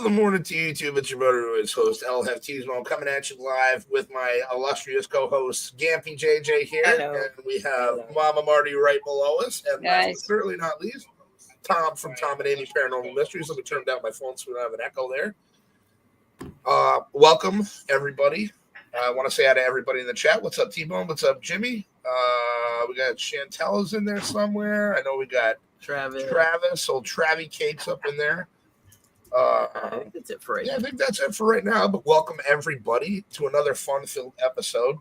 good morning to YouTube. It's your motorways host, LFTsmo, coming at you live with my illustrious co-hosts, Gampy JJ here. Hello. And we have Mama Marty right below us. And last but certainly not least, Tom from Tom and Amy Paranormal Mysteries. Let me turn down my phone so we don't have an echo there. Welcome, everybody. I want to say hi to everybody in the chat. What's up, T-Bone? What's up, Jimmy? We got Chantel's in there somewhere. I know we got Travis, old Travie Cake's up in there. I think that's it for right now. I think that's it for right now. But welcome everybody to another fun-filled episode.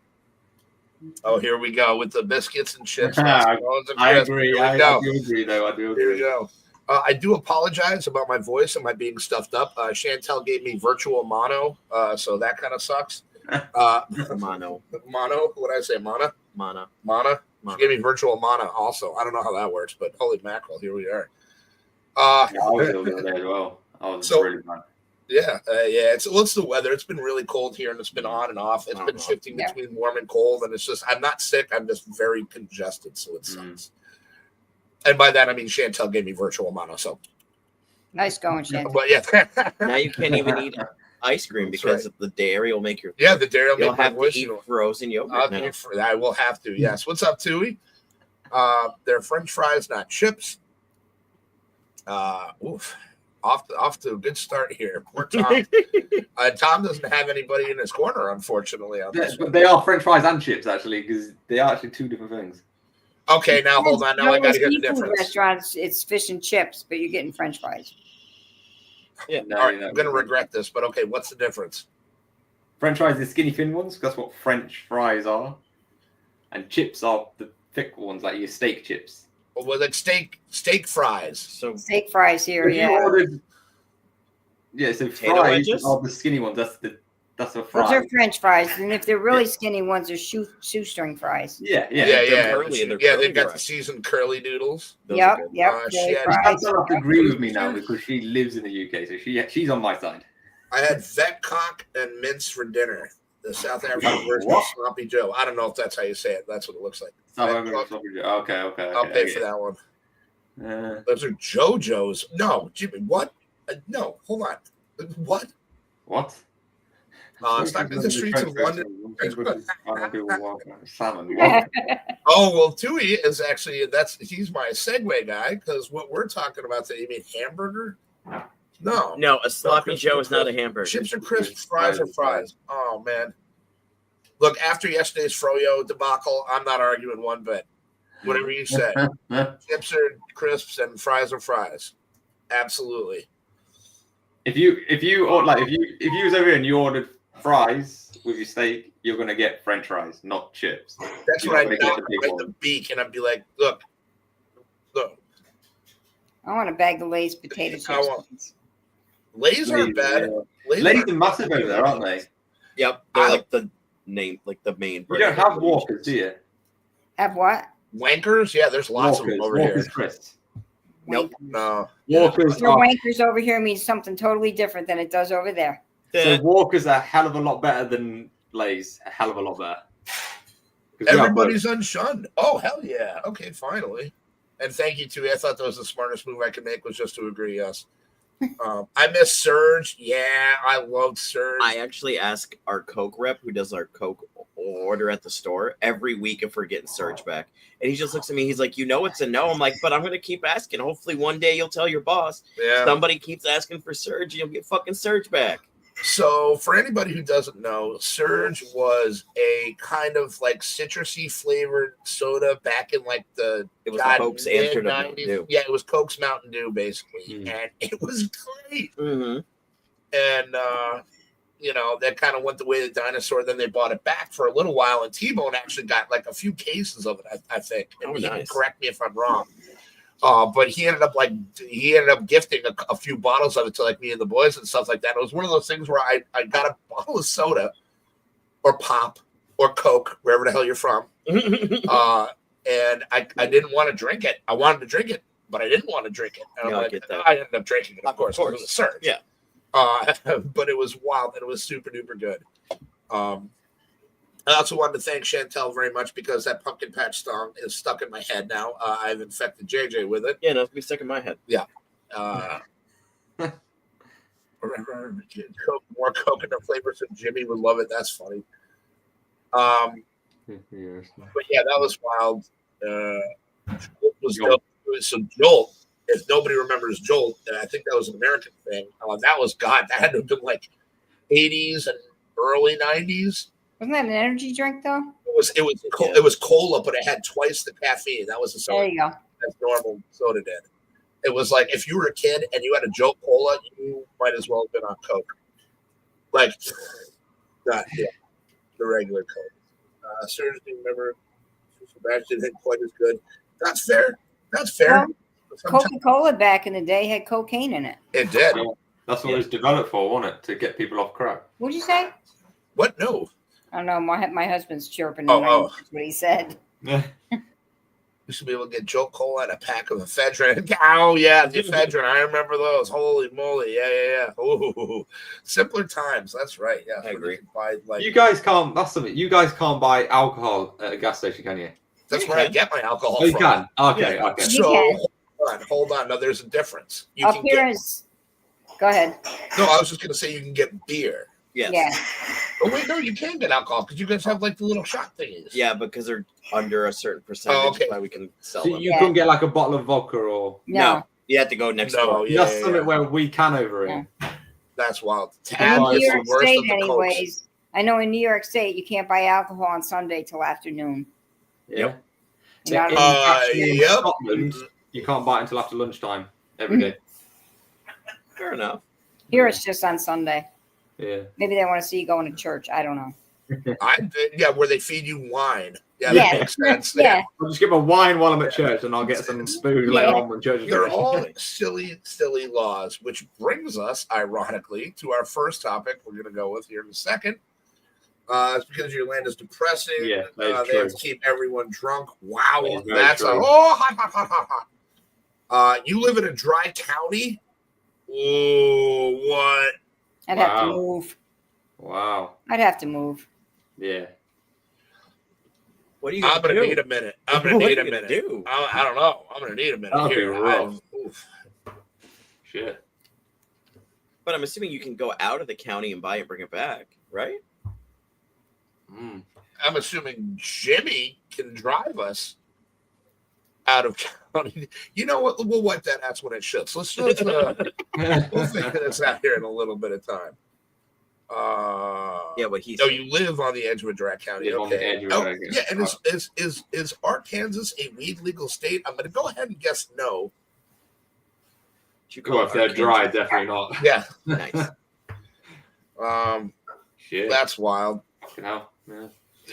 Oh, here we go with the biscuits and chips. I agree. I do agree, though. Here we go. I do apologize about my voice and my being stuffed up. Chantel gave me virtual mono, so that kind of sucks. Mono. What did I say? Mana. She gave me virtual mana also. I don't know how that works, but holy mackerel, here we are. I was over there as well. Really bad. Yeah. It's the weather. It's been really cold here, and it's been on and off. It's been shifting between warm and cold, and it's just I'm not sick. I'm just very congested, so it sucks. And by that I mean Chantel gave me virtual mono. So nice going, Chantel. But yeah, now you can't even eat ice cream because the dairy will make your the dairy will you'll make my have voice to eat frozen yogurt. I will have to. Yes. What's up, Tui? They're French fries, not chips. Off to a good start here. Poor Tom. Tom doesn't have anybody in his corner, unfortunately. On this They are French fries and chips, actually, because they are actually two different things. Okay, now hold on. Now I got to hear the difference. Restaurants, it's fish and chips, but you're getting French fries. Yeah, all right, I'm going to regret this, but okay, what's the difference? French fries are the skinny thin ones, that's what French fries are. And chips are the thick ones, like your steak chips. Well, like steak fries. So steak fries here, so fries are the skinny ones. That's a fry. Those are French fries, and if they're really skinny ones, they're shoestring fries. Yeah. They've got the seasoned curly doodles. Yep. She doesn't have to agree with me now because she lives in the UK, so she's on my side. I had vetcock and mince for dinner. The South African version of Sloppy Joe. I don't know if that's how you say it. That's what it looks like. Okay. I'll pay for that one. Those are JoJo's. No, Jimmy, what? No, hold on. What? Stuck in the streets of London. Oh, well, Tui is actually, he's my segue guy, because what we're talking about today, you mean hamburger? No, a Sloppy Joe is not a hamburger. Chips are crisps, fries are fries. Oh, man. Look, after yesterday's Froyo debacle, I'm not arguing one bit. Whatever you say. Chips are crisps and fries are fries. Absolutely. If you was over here and you ordered fries with your steak, you're gonna get French fries, not chips. That's what I thought. The beak, and I'd be like, look. I want a bag of Lay's potato chips. Lay's aren't bad. Lay's are massive over there, aren't they? Yep, they're like the main. You don't have Walkers, do you? Have what? Wankers? Yeah, there's lots of them over here. Crisps. Nope. No. Walkers. Your wankers over here means something totally different than it does over there. So Walkers are a hell of a lot better than Lay's. A hell of a lot better. Everybody's unshunned. Oh, hell yeah. Okay, finally. And thank you, too. I thought that was the smartest move I could make was just to agree, yes. I miss Surge. Yeah, I love Surge. I actually ask our Coke rep who does our Coke order at the store every week if we're getting Surge back. And he just looks at me. He's like, it's a no. I'm like, but I'm going to keep asking. Hopefully one day you'll tell your boss. Yeah. Somebody keeps asking for Surge and you'll get fucking Surge back. So for anybody who doesn't know, Surge was a kind of like citrusy flavored soda back in like the Coke's Amsterdam. Yeah, it was Coke's Mountain Dew basically, and it was great. Mm-hmm. And that kind of went the way of the dinosaur. Then they bought it back for a little while, and T-Bone actually got like a few cases of it, I think. And he can correct me if I'm wrong. But he ended up gifting a few bottles of it to like me and the boys and stuff like that. It was one of those things where I got a bottle of soda or pop or Coke, wherever the hell you're from. And I didn't want to drink it. I wanted to drink it, but I didn't want to drink it. And I ended up drinking it, of course. It was a Surge. Yeah. But it was wild and it was super duper good. I also wanted to thank Chantel very much because that pumpkin patch song is stuck in my head now. I've infected JJ with it. Yeah, no, it's be stuck in my head. Yeah. More coconut flavors, and Jimmy would love it. That's funny. But yeah, that was wild. Jolt was dope. So Jolt, if nobody remembers Jolt, and I think that was an American thing. That was that had to have been like 80s and early 90s. Wasn't that an energy drink though? It was cola, but it had twice the caffeine. That was the soda. There you go. As normal soda did. It was like if you were a kid and you had a Jolt Cola, you might as well have been on Coke. Like, not the regular Coke. Seriously, remember, Sebastian didn't quite as good. That's fair. Well, Coca-Cola back in the day had cocaine in it. It did. Yeah, that's what it was developed for, wasn't it? To get people off crack. What'd you say? What? No. I don't know. My husband's chirping. Oh. That's what he said. Yeah. You should be able to get Jolt Cola and a pack of ephedrine. Oh, yeah, the ephedrine. I remember those. Holy moly. Yeah. Ooh. Simpler times. That's right. Yeah. I agree. You guys can't, that's something. You guys can't buy alcohol at a gas station, can you? That's where I get my alcohol Oh, you from. can? Okay, Yeah. okay. So, hold on. No, there's a difference. You Up here is. Go ahead. No, I was just going to say you can get beer. Yes. Yeah. Oh, wait, no, you can get alcohol because you guys have like the little shot thingies. Yeah, because they're under a certain percentage. Oh, okay. That's why we can sell So them. you couldn't get like a bottle of vodka or. No. You have to go next No, door. yeah, That's something where we can over here. That's wild. In Tab New is the York worst State, of the cokes. anyways. I know in New York State you can't buy alcohol on Sunday till afternoon. Yep. You're not In actually Yep. Scotland, you can't buy it until after lunchtime every day. Fair enough. Here it's just on Sunday. Yeah. Maybe they want to see you going to church. I don't know. Where they feed you wine. Yeah, Yeah. that makes sense. Yeah. I'll just give a wine while I'm at church, and I'll get some food later on when church is They're finished. all silly laws, which brings us, ironically, to our first topic we're going to go with here in a second. It's because your land is depressing. Yeah, that is they true. have to keep everyone drunk. Wow, That is very that's true. hot. You live in a dry county? Oh, what? I'd have to Wow. move. Wow. I'd have to move. Yeah. What are you I'm going going to to need do? a minute. I'm going to What need are a you gonna minute. do? I don't know. I'm going to need a minute. That'll be Here, rough. oof. Shit. But I'm assuming you can go out of the county and buy it and bring it back, right? Mm. I'm assuming Jimmy can drive us out of county. You know what? We'll wipe that ass when it shits. Let's we'll figure this out here in a little bit of time. Yeah, what he No, said. you live on the edge of a dry county. Live on the Okay. edge of a Oh, dry county. yeah, and is Arkansas a weed legal state? I'm going to go ahead and guess no. You call Well, it if they're Arkansas. dry, definitely not. Yeah. Nice. Shit. That's wild. Fucking hell. Yeah.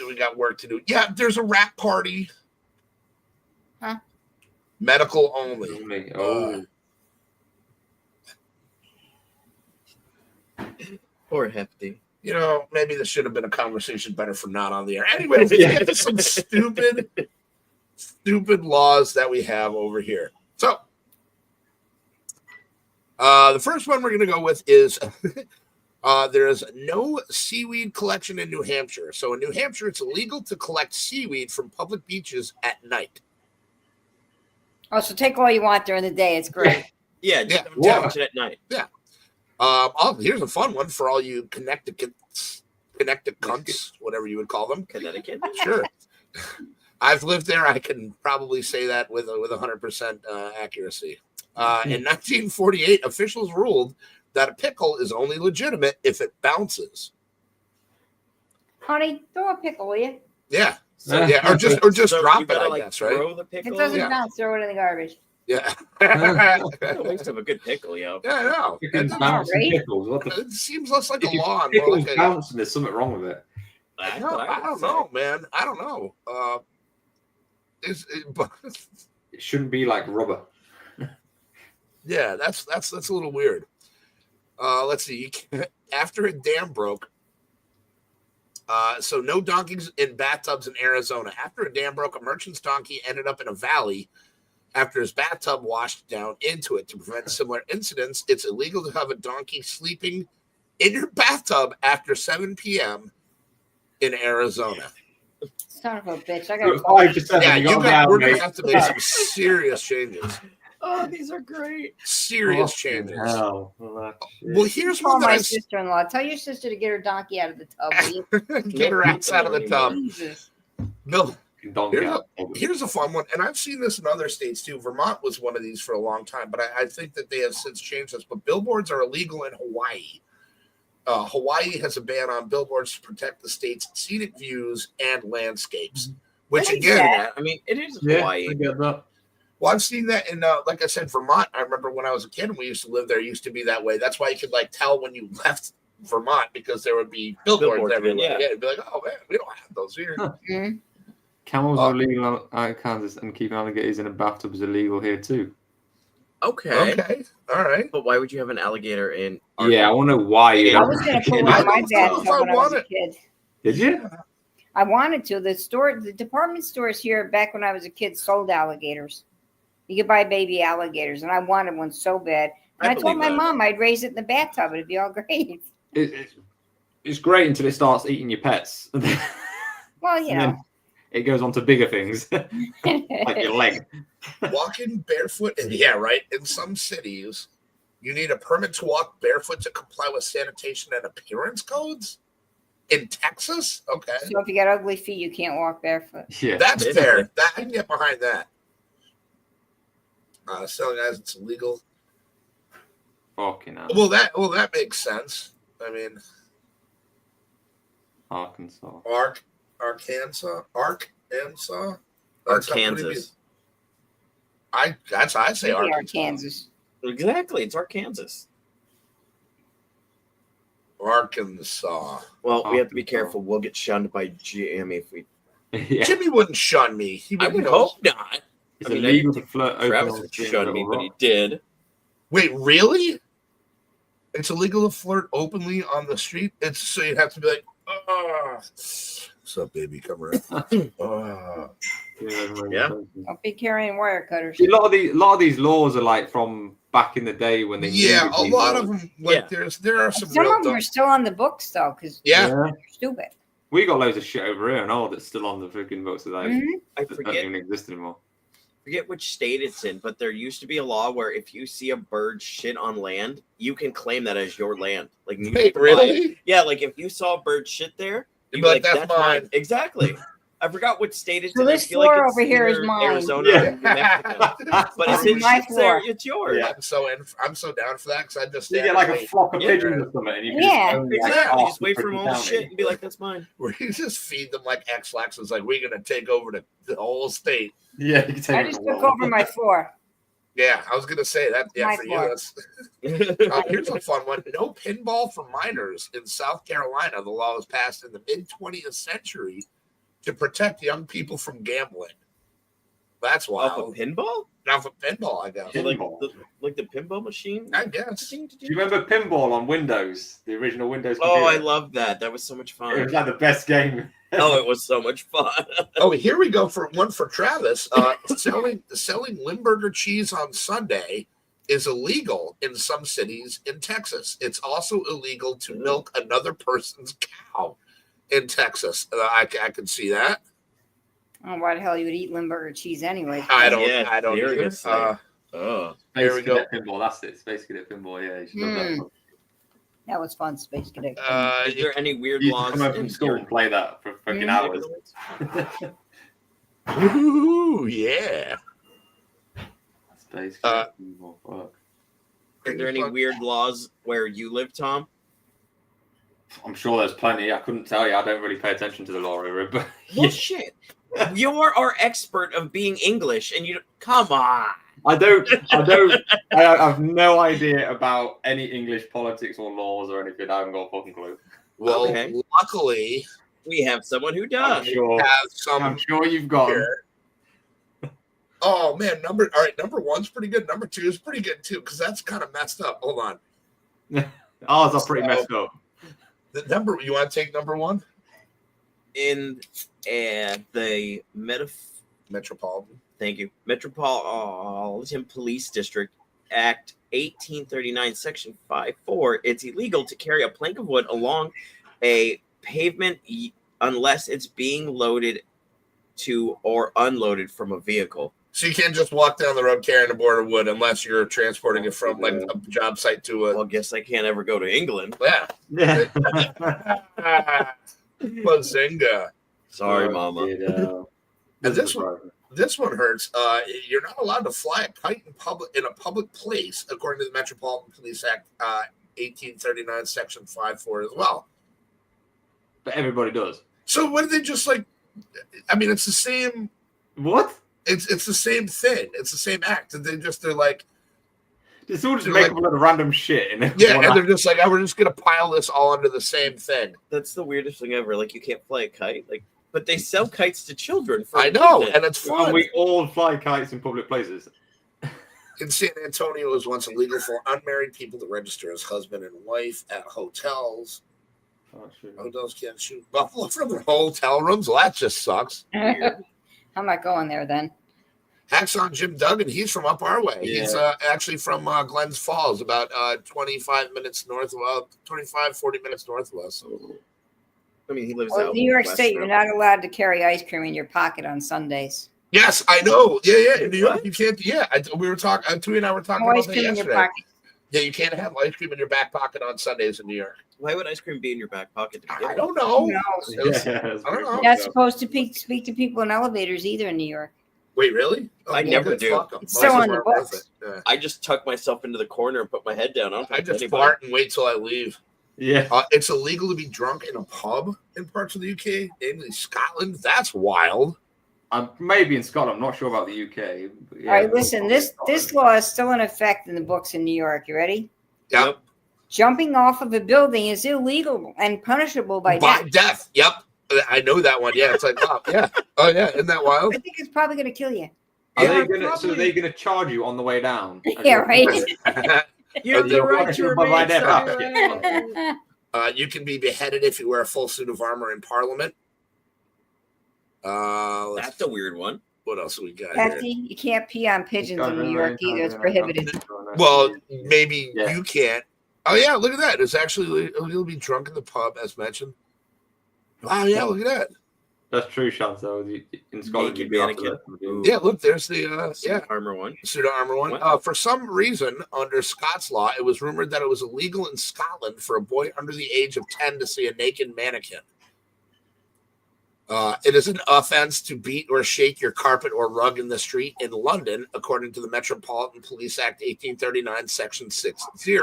We got work to do. Yeah, there's a rap party. Huh? Medical only. Only. Oh. Poor Hefty. You know, maybe this should have been a conversation better for not on the air. Anyway, let's get to some stupid laws that we have over here. So, the first one we're going to go with is there's no seaweed collection in New Hampshire. So in New Hampshire, it's illegal to collect seaweed from public beaches at night. Oh, so take all you want during the day. It's great. Yeah, just Yeah. don't touch it at night. Here's a fun one for all you Connecticut's, whatever you would call them. Connecticut. Sure. I've lived there. I can probably say that with 100% accuracy. In 1948, officials ruled that a pickle is only legitimate if it bounces. Honey, throw a pickle, will you? Yeah. So, yeah, or just So drop you it, gotta, I like, guess, right? throw the If pickle. it doesn't Yeah. bounce, throw it in the garbage. Yeah. At least have a good pickle, yo. Yeah, I know. Chickens It, bouncing right? pickles. What the it seems less like a If you law. and more pickles like a- bouncing, there's something wrong with it. I That's what don't would know, say. man. I don't know. But It shouldn't be like rubber. yeah, that's a little weird. Let's see. After a dam broke, so no donkeys in bathtubs in Arizona. After a dam broke, a merchant's donkey ended up in a valley after his bathtub washed down into it. To prevent similar incidents, it's illegal to have a donkey sleeping in your bathtub after 7 p.m. in Arizona. Son of a bitch. I got to 5 to 7. Yeah, you got we're mate. gonna have to make some serious changes. Oh, these are great. Serious Fucking changes. hell. Well, here's Call one that my I sister-in-law. Tell your sister to get her donkey out of the tub. Will you? get her ass out of the tub. Jesus. Bill, Donkey here's a fun one, and I've seen this in other states too. Vermont was one of these for a long time, but I think that they have since changed this. But billboards are illegal in Hawaii. Hawaii has a ban on billboards to protect the state's scenic views and landscapes. Which I again, that. I mean, it is Hawaii. I get that. well, I've seen that in, like I said, Vermont. I remember when I was a kid and we used to live there. It used to be that way. That's why you could like tell when you left Vermont because there would be billboards everywhere. Yeah, it'd be like, oh man, we don't have those here. Mhm. Camels are illegal in Kansas, and keeping alligators in a bathtub is illegal here too. Okay. All right. But why would you have an alligator in? Yeah, I want to know why you I don't. was going to put one I in my don't know if bathtub I when I was want a it. kid. Did you? I wanted to. The department stores here back when I was a kid sold alligators. You could buy baby alligators, and I wanted one so bad. And I told my mom I'd raise it in the bathtub. It'd be all great. It's great until it starts eating your pets. Well, you know. It goes on to bigger things, like your leg. Walking barefoot, in some cities, you need a permit to walk barefoot to comply with sanitation and appearance codes. In Texas, okay, So if you got ugly feet, you can't walk barefoot. Yeah, that's fair. I can get behind that. Selling as it's illegal. Fucking hell. Well, that makes sense. I mean, Arkansas. Arkansas. Arkansas. I'd say Maybe Arkansas. Exactly, it's Arkansas. Arkansas. Well, we have to be careful. We'll get shunned by Jimmy if we. Yeah. Jimmy wouldn't shun me. I would hope not. It's I mean, illegal to flirt open Travis on the would street shun with me, a but he rock. did. Wait, really? It's illegal to flirt openly on the street? It's so you'd have to be like, what's up, baby? Come around. Yeah. Don't be carrying wire cutters. See, a lot of these laws are like from back in the day when they Yeah, needed a these lot laws. of them. Like there are some Some real of them dumb. are still on the books though, because Yeah. they're stupid. We got loads of shit over here and all that's still on the freaking books that Mhm. I don't forget even exist anymore. which state it's in, but there used to be a law where if you see a bird shit on land, you can claim that as your land. Like, you Wait, have to buy it. really? Yeah, like if you saw a bird shit there, You'd you'd be be like, like, "That's mine." Exactly. I forgot what state it's So in. this I feel like floor it's over here is either mine. Arizona Yeah. or New Mexico. But This if is it my shits there, floor. it's yours. Yeah. I'm so down for that because I just You stand get like a wait. flock of Yeah. pigeons or something, and you can Yeah. just own, like, Exactly. half Just the wait for them freaking all to county. shit and be like, that's mine. where you just feed them like X-Lax. It's like we're gonna take over the whole state. Yeah, you can take I it just for took one. over my floor. Yeah, I was gonna say that. Yeah, My for floor. you. That's, here's a fun one. No pinball for minors in South Carolina. The law was passed in the mid 20th century to protect young people from gambling. That's Off wild. a pinball? Now for pinball, I guess. Yeah. Like the pinball machine? I guess. Do you remember Pinball on Windows? The original Windows Oh, I computer? love that. That was so much It fun. was like the best game. Oh, it was so much fun. Oh, here we go for one for Travis. Selling Limburger cheese on Sunday is illegal in some cities in Texas. It's also illegal to milk another person's cow in Texas. I can see that. I don't know why the hell you would eat Limburger cheese anyway. I don't seriously. either. Oh. Here we Space go. Cadet Pinball, that's it. Space Cadet Pinball, yeah. You should love that. That was fun, Space Cadet. Is there any weird You used to laws come home from in school your and play that for fucking Mhm. hours. Ooh, yeah. Space Cadet Pinball, fuck. Are there any weird laws where you live, Tom? I'm sure there's plenty. I couldn't tell you. I don't really pay attention to the law over it, but Well, shit. You're our expert of being English, and you come on. I have no idea about any English politics or laws or anything. I haven't got a fucking clue. Well, Okay. luckily, We have someone who I'm does. sure, have some I'm sure you've got 'em. here. Oh man, number one's pretty good. Number two is pretty good too, because that's kind of messed up. Hold on. Ours are pretty messed up. The number you want to take number one? In the Metropolitan. Thank you. Metropolitan Police District Act 1839, Section 5(4), it's illegal to carry a plank of wood along a pavement unless it's being loaded to or unloaded from a vehicle. So you can't just walk down the road carrying a board of wood unless you're transporting it from like a job site to a. Well, I guess I can't ever go to England. Yeah. Yeah. Bazinga. Sorry, Mama. And this one hurts. You're not allowed to fly a kite in a public place, according to the Metropolitan Police Act, 1839, Section 5.4 as well. But everybody does. So what did they just like? I mean, it's the same. What? It's the same thing. It's the same act. They're like. It's all just make up a lot of random shit. And they're just like, we're just gonna pile this all under the same thing. That's the weirdest thing ever. Like, you can't fly a kite. Like, but they sell kites to children. I know, and it's fun. And we all fly kites in public places. In San Antonio, it was once illegal for unmarried people to register as husband and wife at hotels. Oh, shit. Hotels can't shoot buffalo from their hotel rooms. Well, that just sucks. I'm not going there then. Hacksaw Jim Duggan, he's from up our way. Yeah. He's actually from Glens Falls, about 25 minutes north of 25, 40 minutes north of us. I mean, he lives Well, out New York west State, now. you're not allowed to carry ice cream in your pocket on Sundays. Yes, I know. Yeah. In New York, you can't. Yeah, we were talking. Tui and I were talking No about ice that cream in your yesterday. pocket. Yeah, you can't have ice cream in your back pocket on Sundays in New York. Why would ice cream be in your back pocket? To begin I with? don't know. No. That's I don't know. pretty You're not supposed to speak to people in elevators either in New York. Wait, really? I never do. Fuck 'em. It's still Most on of the them are worth books. it. Yeah. I just tuck myself into the corner and put my head down. I just fart and wait till I leave. Yeah. It's illegal to be drunk in a pub in parts of the UK, namely Scotland. That's wild. Maybe in Scotland. I'm not sure about the UK. But yeah, All right, listen. This law is still in effect in the books in New York. You ready? Yep. Jumping off of a building is illegal and punishable by death. Death. Yep. I know that one. Yeah. It's like, wow. Yeah. Oh, yeah. Isn't that wild? I think it's probably going to kill you. Are Yeah, they gonna? So are they gonna charge you on the way down? Yeah, right. You have the They're right to punishable by remain death. silent. You can be beheaded if you wear a full suit of armor in Parliament. That's a weird one. What else we got Betsy, here? you can't pee on pigeons in New York either. It's prohibited. Well, maybe Yeah. you can't. Oh, yeah. Look at that. It's actually illegal to be drunk in the pub, as mentioned. Wow. Yeah. Look at that. That's true, Chantal. In Scotland, Naked you'd be off mannequin. the- Yeah. Look, there's the Armor one. pseudo armor one. Wow. For some reason, under Scots law, it was rumored that it was illegal in Scotland for a boy under the age of 10 to see a naked mannequin. It is an offense to beat or shake your carpet or rug in the street in London, according to the Metropolitan Police Act 1839, Section 60. A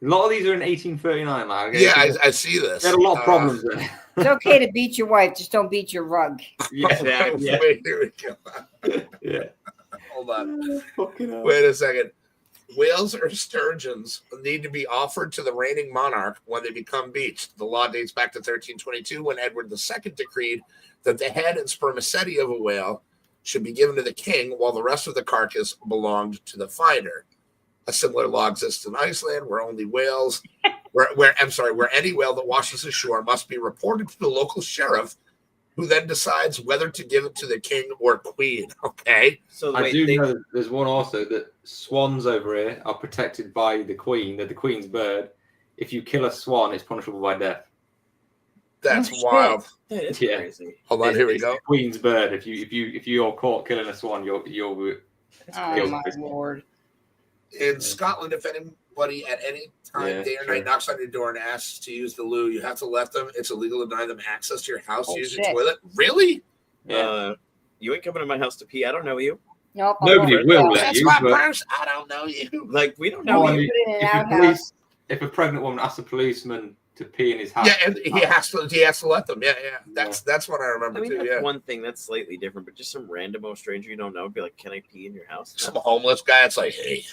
lot of these are in 1839. Like, Yeah, I see this. They had a lot of problems there. It's okay to beat your wife, just don't beat your rug. Yeah. Wait, here we go. Yeah. Hold on. Fucking hell. Wait a second. Whales or sturgeons need to be offered to the reigning monarch when they become beached. The law dates back to 1322 when Edward II decreed that the head and spermaceti of a whale should be given to the king while the rest of the carcass belonged to the finder. A similar law exists in Iceland where only whales, where any whale that washes ashore must be reported to the local sheriff, who then decides whether to give it to the king or queen. Okay. So I wait, do know that there's one also that swans over here are protected by the queen. They're the queen's bird. If you kill a swan, it's punishable by death. That's Oh, shit. wild. that is Yeah. crazy. Hold on, here we It's go. the queen's bird. If you're caught killing a swan, you're Oh my lord! In Scotland, if anybody at any time, Yeah, day or sure. night, knocks on your door and asks to use the loo, you have to let them. It's illegal to deny them access to your house Oh, to use shit. your toilet. Really? Yeah. You ain't coming to my house to pee. I don't know you. Nope. I Nobody won't. will Yeah. let That's you, my but- purse. I don't know you. Like, we don't No, know I you mean, put it in an if, outhouse. if a pregnant woman asks a policeman to pee in his house, Yeah, and he has to let them. Yeah. That's what I I remember mean, too. that's Yeah. one thing that's slightly different, but just some random stranger you don't know be like, "Can I pee in your house?" Some homeless guy. It's like, hey,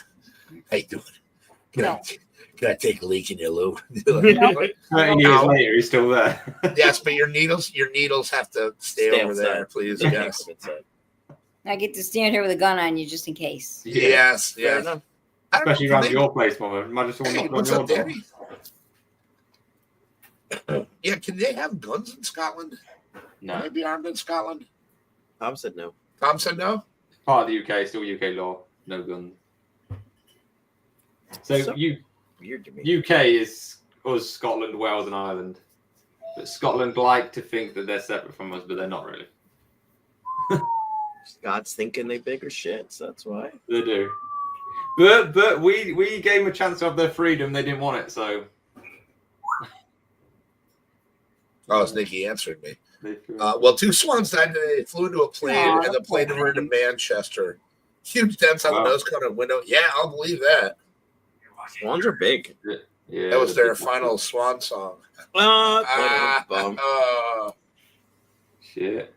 how you doing? No. Can I take a leak in your loo? 30 years No. later, he's still there. Yes, but your needles have to stay over outside. there, please. They Yes. can't come inside. I get to stand here with a gun on you just in case. Yes. Fair Yes. enough. I don't know, Especially can around they- your place, Mama. Imagine someone Hey, knocking on what's your up, door. Danny? Yeah, can they have guns in Scotland? Can No, they be armed in Scotland? Tom said no. Tom said no. part of the UK, still UK law, no guns. So So- you Weird to me. UK is us, Scotland, Wales, and Ireland. But Scotland like to think that they're separate from us, but they're not really. God's thinking they bigger shit, so that's why. They do. But we gave them a chance to have their freedom. They didn't want it, so. Oh, it's Nikki answering me. Well, 2 swans died today. They flew into a plane and the plane diverted to Manchester. Huge dents on the nose cone and window. Yeah, I'll believe that. Swans are big. Yeah, that was their final swan song. Shit.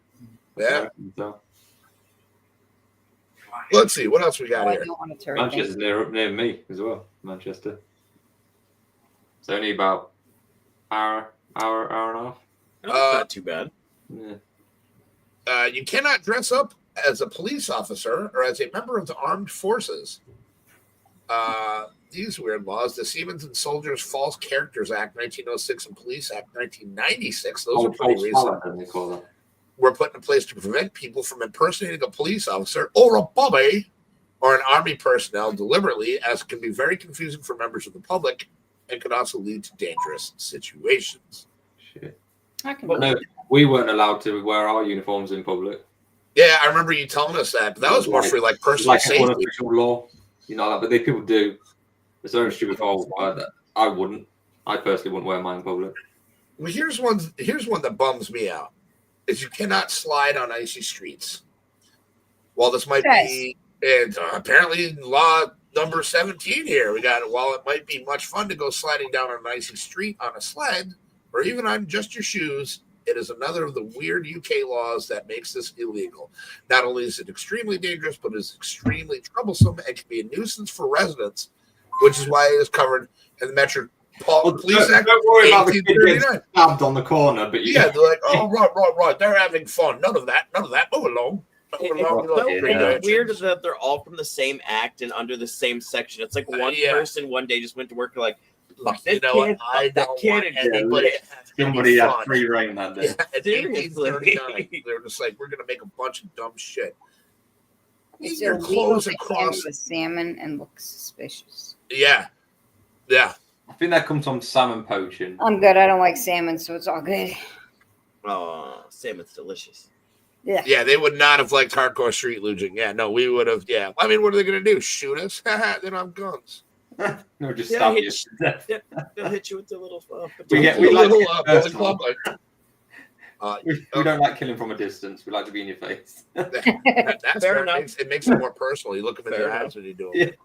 Yeah. Let's see what else we got here. Manchester's near me as well. Manchester. It's only about hour and a half. Not too bad. Yeah. You cannot dress up as a police officer or as a member of the armed forces. These weird laws: the Seamen's and Soldiers False Characters Act 1906 and Police Act 1996. Those are pretty recent. Were put in place to prevent people from impersonating a police officer or a bobby or an army personnel deliberately, as can be very confusing for members of the public and could also lead to dangerous situations. Shit. But no, we weren't allowed to wear our uniforms in public. Yeah, I remember you telling us that. But that was more for like personal safety. Unofficial law, but they people do. It's very stupid. I wouldn't. I personally wouldn't wear mine in public. Well, here's one that bums me out. Is you cannot slide on icy streets. Well, this might be apparently law number 17 here. We got it. While it might be much fun to go sliding down an icy street on a sled or even on just your shoes, it is another of the weird UK laws that makes this illegal. Not only is it extremely dangerous, but it is extremely troublesome and can be a nuisance for residents, which is why it is covered in the Police Act. Don't worry about the kid getting stabbed on the corner, but they're like, oh, right, they're having fun. None of that. Move along. It's weird that they're all from the same act and under the same section. It's like one person one day just went to work like, fuck this kid, I don't want anybody. Somebody had free reign that day. They're just like, we're gonna make a bunch of dumb shit. It's your clothes across with salmon and looks suspicious. Yeah. I think that comes from salmon poaching. I'm good. I don't like salmon, so it's all good. Oh, salmon's delicious. Yeah, they would not have liked hardcore street looting. Yeah, no, we would have. Yeah, I mean, what are they going to do? Shoot us? They don't have guns. No, just stab you. They'll hit you with the little. We don't like killing from a distance. We like to be in your face. That's fair enough. It makes it more personal. You look them in their eyes when you do it.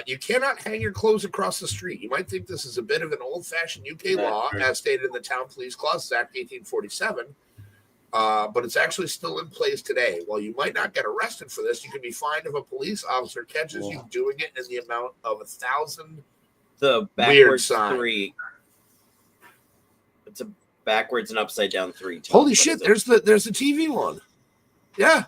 You cannot hang your clothes across the street. You might think this is a bit of an old-fashioned UK law, as stated in the Town Police Clauses Act 1847, but it's actually still in place today. While you might not get arrested for this, you can be fined if a police officer catches you doing it in the amount of 1,000. The backwards 3. It's a backwards and upside down 3. Holy shit! There's the TV one. Yeah.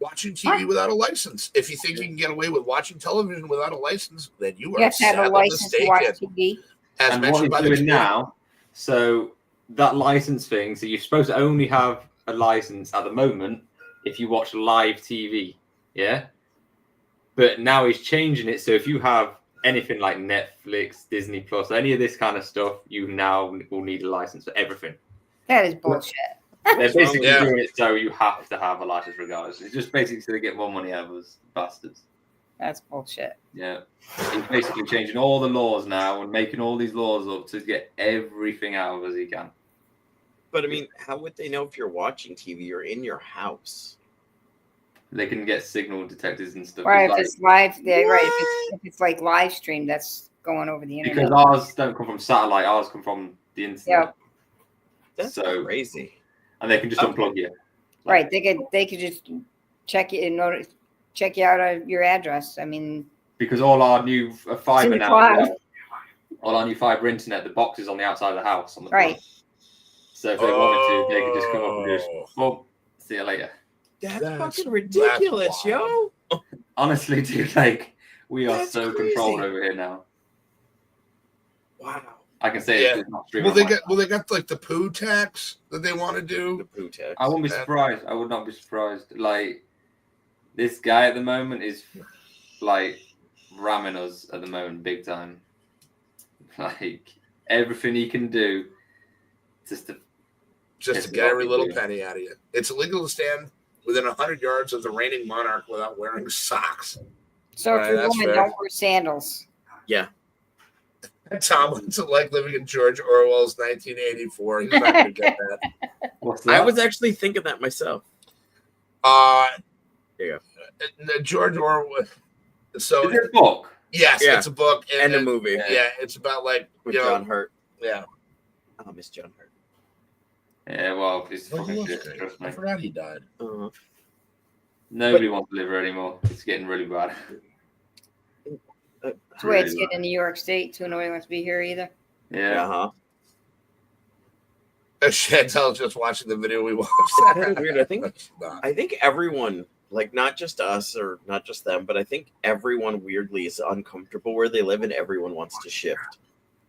Watching TV without a license. If you think you can get away with watching television without a license, then you are have a license to watch TV. As and mentioned what by he's doing now, so that license thing, so you're supposed to only have a license at the moment if you watch live TV, yeah? But now he's changing it, so if you have anything like Netflix, Disney Plus, any of this kind of stuff, you now will need a license for everything. That is bullshit. They're basically doing it so you have to have a license regardless. It's just basically so they get more money out of us bastards. That's bullshit. Yeah. He's basically changing all the laws now and making all these laws up to get everything out of us he can. But I mean, how would they know if you're watching TV? You're in your house. They can get signal detectors and stuff. Right, if it's live, if it's like live stream, that's going over the internet. Because ours don't come from satellite, ours come from the internet. Yeah. That's so crazy. And they can just unplug you. Right. They could just check you and check you out of your address. I mean, because all our new fiber now, all our new fiber internet, the box is on the outside of the house on the front. So if they wanted to, they could just come up and just, well, see you later. That's fucking ridiculous, yo. Honestly, dude, like we are so controlled over here now. Wow. I can say it's not streaming. They got like the poo tax that they want to do. The poo tax. I wouldn't be surprised. I would not be surprised. Like this guy at the moment is like ramming us at the moment, big time. Like everything he can do, just to get every little penny out of you. It's illegal to stand within 100 yards of the reigning monarch without wearing socks. So if you're a woman, don't wear sandals. Yeah. Tom wants to like living in George Orwell's 1984. He's not going to get that. What's that? I was actually thinking that myself. There you go. George Orwell. So is it a book? Yes, Yeah. it's a book And a movie. Yeah, it's about like With John Hurt. Yeah. I miss John Hurt. Yeah, well, it's Well, fucking shit. Trust me. I forgot he died. Nobody wants to live here anymore. It's getting really bad. That's the way it's getting in New York State, too. Nobody wants to be here either. Yeah. Uh-huh. Chantel's just watching the video we watched. Kind of weird. I think everyone, like not just us or not just them, but I think everyone weirdly is uncomfortable where they live and everyone wants to shift.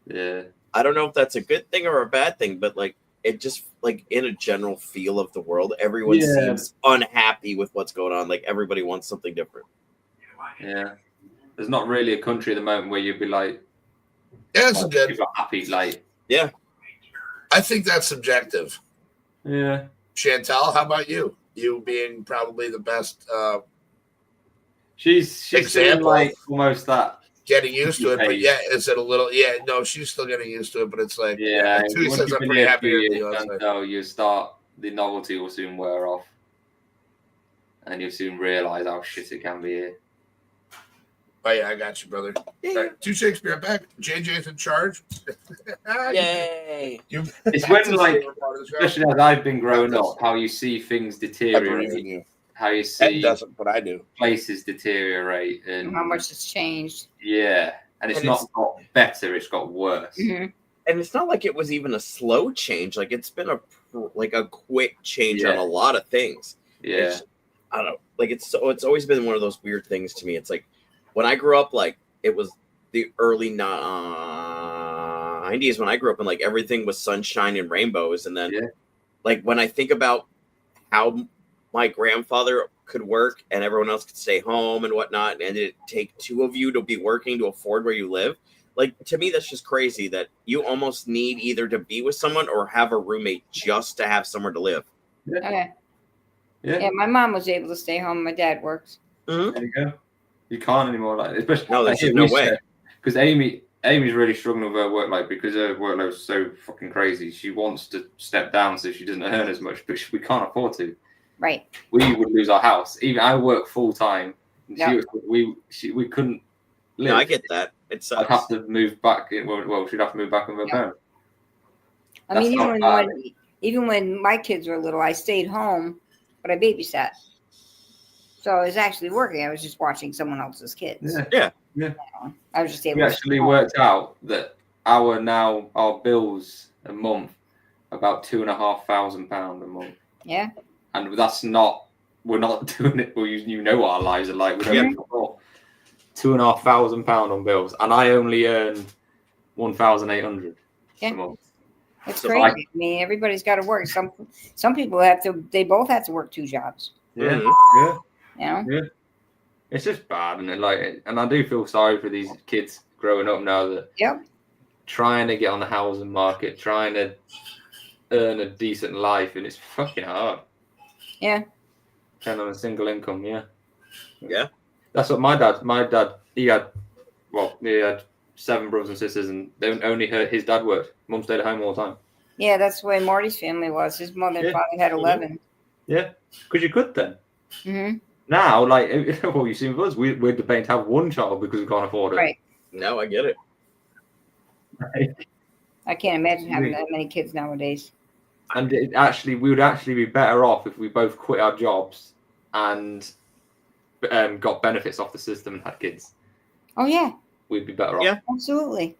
Yeah. I don't know if that's a good thing or a bad thing, but like it just like in a general feel of the world, everyone seems unhappy with what's going on. Like everybody wants something different. Yeah. There's not really a country at the moment where you'd be like, yeah, it's good. People are happy, like. Yeah. I think that's subjective. Yeah. Chantel, how about you? You being probably the best she's example, like almost that. Getting used to it, but yeah, is it a little? Yeah, no, she's still getting used to it, but it's like Tui says I'm pretty happy with you. Until you start, the novelty will soon wear off, and you'll soon realise how shit it can be here. Oh yeah, I got you, brother. Yeah. Right, 2 Shakespeare back. JJ's in charge. Yay! It's when like, especially as I've been growing up, how you see things deteriorate. How you see doesn't what I do. Places deteriorate and how much has changed. Yeah, and it's not got better; it's got worse. Mm-hmm. And it's not like it was even a slow change. Like it's been a quick change on a lot of things. Yeah, I don't know. Like it's always been one of those weird things to me. It's like when I grew up, like it was the early 90s when I grew up, and like everything was sunshine and rainbows. And then, like when I think about how my grandfather could work and everyone else could stay home and whatnot, and it take two of you to be working to afford where you live. Like to me, that's just crazy that you almost need either to be with someone or have a roommate just to have somewhere to live. Okay. Yeah, my mom was able to stay home. My dad works. Mm-hmm. There you go. You can't anymore, like especially there's no way. Because Amy's really struggling with her work, like because her workload is so fucking crazy. She wants to step down so she doesn't earn as much, but we can't afford to. Right. We would lose our house. Even I work full time. We couldn't live. No, I get that. It sucks. I'd have to move back. Well, she'd have to move back with her parents. I mean, even when my kids were little, I stayed home, but I babysat. So I was actually working. I was just watching someone else's kids. Yeah. I was just able. We actually worked out that our bills a month about £2,500 a month. Yeah. And that's not. We're not doing it. Well, you know what our lives are like. We don't £2,500 on bills, and I only earn 1,800 a month. It's crazy. I mean, everybody's got to work. Some people have to. They both have to work 2 jobs. Yeah. You know? Yeah. It's just bad, and I do feel sorry for these kids growing up now that trying to get on the housing market, trying to earn a decent life, and it's fucking hard. Yeah. Kind of a single income, Yeah. That's what my dad. He had 7 brothers and sisters, and they only his dad worked. Mum stayed at home all the time. Yeah, that's the way Marty's family was. His mother and father had 11. Yeah, because you could then. Mm-hmm. Now, you see with us, we're debating to have 1 child because we can't afford it. Right. No, I get it. Right. I can't imagine having that many kids nowadays. And we would actually be better off if we both quit our jobs and got benefits off the system and had kids. Oh yeah. We'd be better off. Yeah, absolutely.